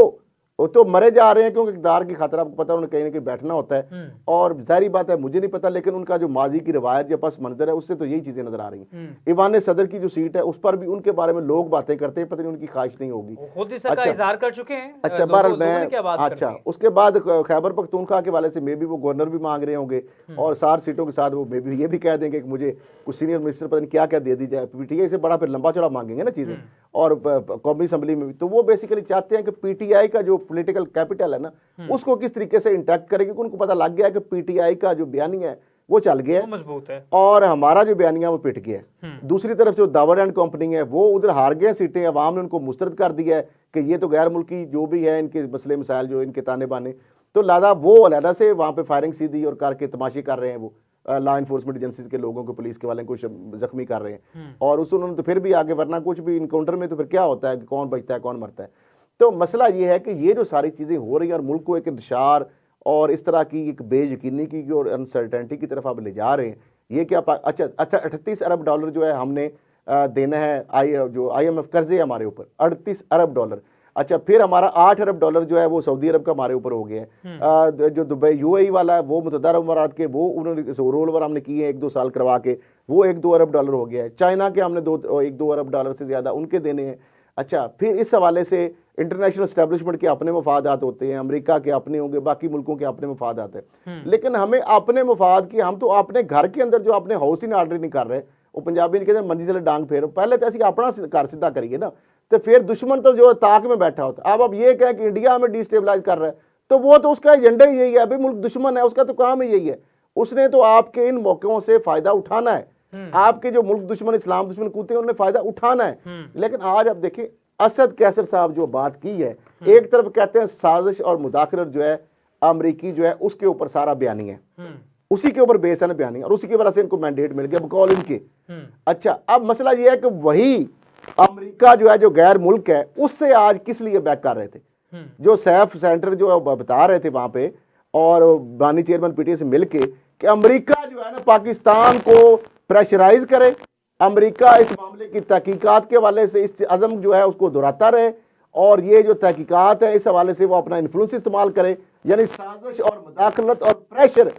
वो तो मरे जा रहे हैं क्योंकि इक़्तिदार की खातिर आपको पता है उन्हें कहीं ना कहीं बैठना होता है। और जाहिर बात है मुझे नहीं पता, लेकिन उनका जो माजी की रवायत जो पस मंजर है उससे तो यही चीजें नजर आ रही हैं। ईवान सदर की जो सीट है उस पर भी उनके बारे में लोग बातें करते हैं, पता नहीं उनकी ख्वाहिश नहीं होगी, खुद इसका इज़हार कर चुके हैं। अच्छा बहरहाल मैं अच्छा उसके बाद खैबर पख्तूनख्वा के वाले से मे भी वो गवर्नर भी मांग रहे होंगे और 60 सीटों के साथ वो मे भी ये भी कह देंगे कि मुझे कुछ सीनियर मिनिस्टर पता नहीं क्या क्या दे दी जाए, पीटीआई से बड़ा फिर लंबा चौड़ा मांगेंगे ना चीजें, और कौमी असम्बली में भी। तो वो बेसिकली चाहते हैं कि पीटीआई का जो पॉलिटिकल कैपिटल है ना उसको किस तरीके से इंटैक्ट करें, क्योंकि उनको पता लग गया है कि पीटीआई का जो बयानिया है वो चल गया है, मजबूत है, और हमारा जो बयानिया वो पिट गया है। दूसरी तरफ जो दावर एंड कंपनी है वो उधर हार गए सीटें, अवाम ने उनको मुस्तरद कर दिया है कि ये तो गैर मुल्की जो भी है इनके मसले मसाइल जो इनके ताने बाने, तो लादा वो अलहदा से वहां पे फायरिंग सीधी और करके तमाशे कर रहे हैं, वो लॉ इन्फोर्समेंट एजेंसीज के लोगों को, पुलिस के वाले को जख्मी कर रहे हैं। और उस उन्होंने तो फिर भी आगे, वरना कुछ भी इनकाउंटर में तो फिर क्या होता है कि कौन बचता है कौन मरता है। तो मसला ये है कि ये जो सारी चीज़ें हो रही हैं और मुल्क को एक इंतशार और इस तरह की एक बेयकीनी की और अनसर्टेनिटी की तरफ आप ले जा रहे हैं। ये क्या अच्छा 38 अरब डॉलर जो है हमने देना है जो IMF कर्जे हमारे ऊपर 38 अरब डॉलर। अच्छा फिर हमारा 8 अरब डॉलर जो है वो सऊदी अरब का हमारे ऊपर हो गया है। जो दुबई UAE वाला है वो मुतहदा अरब अमारात के वो उन्होंने रोल ओवर हमने किए हैं 1-2 साल करवा के, वो 1-2 अरब डॉलर हो गया है। चाइना के हमने 1-2 अरब डॉलर से ज़्यादा उनके देने हैं। अच्छा फिर इस हवाले से इंटरनेशनल एस्टेब्लिशमेंट के अपने मफादात होते हैं, अमेरिका के अपने होंगे, बाकी मुल्कों के अपने मफादात हैं, लेकिन हमें अपने मफाद की, हम तो अपने घर के अंदर जो अपने हाउस ही ऑर्डर नहीं कर रहे, वो पंजाबी नहीं कहते मंजी चले डांग फेरो, पहले तो ऐसी अपना घर सीधा करिए ना, तो फिर दुश्मन तो जो ताक में बैठा होता है। अब ये कहें कि इंडिया में डिस्टेबलाइज कर रहा है, तो वो तो उसका एजेंडा ही यही है, अभी मुल्क दुश्मन है उसका तो काम ही यही है, उसने तो आपके इन मौकों से फायदा उठाना है। आपके जो मुल्क दुश्मन इस्लाम दुश्मन कूदते हैं उन्हें फायदा उठाना है। लेकिन आज आप देखें असद कैसर साहब जो बात की है, एक तरफ कहते हैं साजिश और मुदाखलत जो है अमरीकी जो है उसके ऊपर सारा बयानी है, उसी के ऊपर बेस है ना बयानी, और उसी की वजह से इनको मैंडेट मिल गया बकौल इनके। अच्छा, अब मसला यह है कि वही अमेरिका जो है जो गैर मुल्क है उससे आज किस लिए बैक कर रहे थे, जो सैफ सेंटर जो बता रहे थे वहां पे और बानी चेयरमैन पीटीए से मिलके कि अमेरिका जो है ना पाकिस्तान को प्रेशराइज करे, अमेरिका इस मामले की तहकीकात के हवाले से इस अज़म जो है उसको दोहराता रहे और ये जो तहकीकात है इस हवाले से वो अपना इन्फ्लुएंस इस्तेमाल करे, यानी साजिश और मुदाखलत और प्रेशर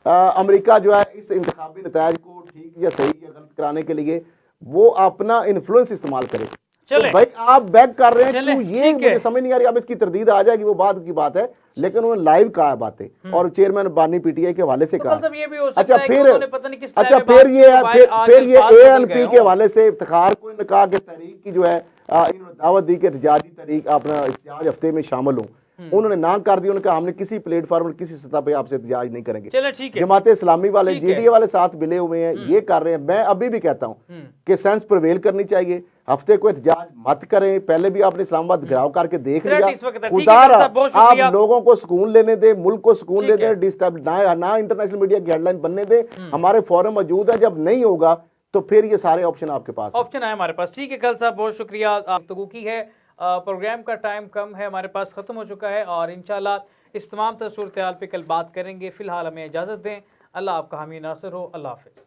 अमेरिका जो है इस इंतखाबी नतायज को ठीक या सही या गलत कराने के लिए वो अपना इन्फ्लुएंस इस्तेमाल करे। तो भाई आप बैक कर रहे हैं तो ये मुझे समझ नहीं आ रही। अब इसकी तरदीद आ जाएगी वो बाद की बात है, लेकिन उन्होंने लाइव कहा है बातें और चेयरमैन बानी पीटीआई के हवाले से कहा। अच्छा फिर ये ANP के हवाले से इफ्तिखार को इन्होंने कहा कि तहरीक की जो है इन्होंने दावत दी कि एहतजाजी तहरीक अपना एहतजाज हफ्ते में शामिल हूँ, उन्होंने ना कर दी। उन्होंने कहा हमने किसी प्लेटफॉर्म किसी सतह पे आपसे एहतजाज नहीं करेंगे। जमात इस्लामी वाले GDA वाले साथ मिले हुए हैं, ये कर रहे हैं। मैं अभी भी कहता हूँ कि सेंस प्रिवेल करनी चाहिए, हफ्ते को एहतजाज मत करें। पहले भी आपने इस्लामाबाद घिराव करके देख लिया, खुदारा आप लोगों को सुकून लेने दे, मुल्क को सुकून ले दे, ना इंटरनेशनल मीडिया की हेडलाइन बनने दे। हमारे फोरम मौजूद है, जब नहीं होगा तो फिर ये सारे ऑप्शन आपके पास ऑप्शन है हमारे पास। ठीक है खल साहब, बहुत शुक्रिया गुफ्तगू की है। प्रोग्राम का टाइम कम है, हमारे पास ख़त्म हो चुका है और इंशाल्लाह इस तमाम सूरत हाल पे कल बात करेंगे। फिलहाल हमें इजाज़त दें। अल्लाह आपका हामी नासिर हो। अल्लाह हाफ़िज़।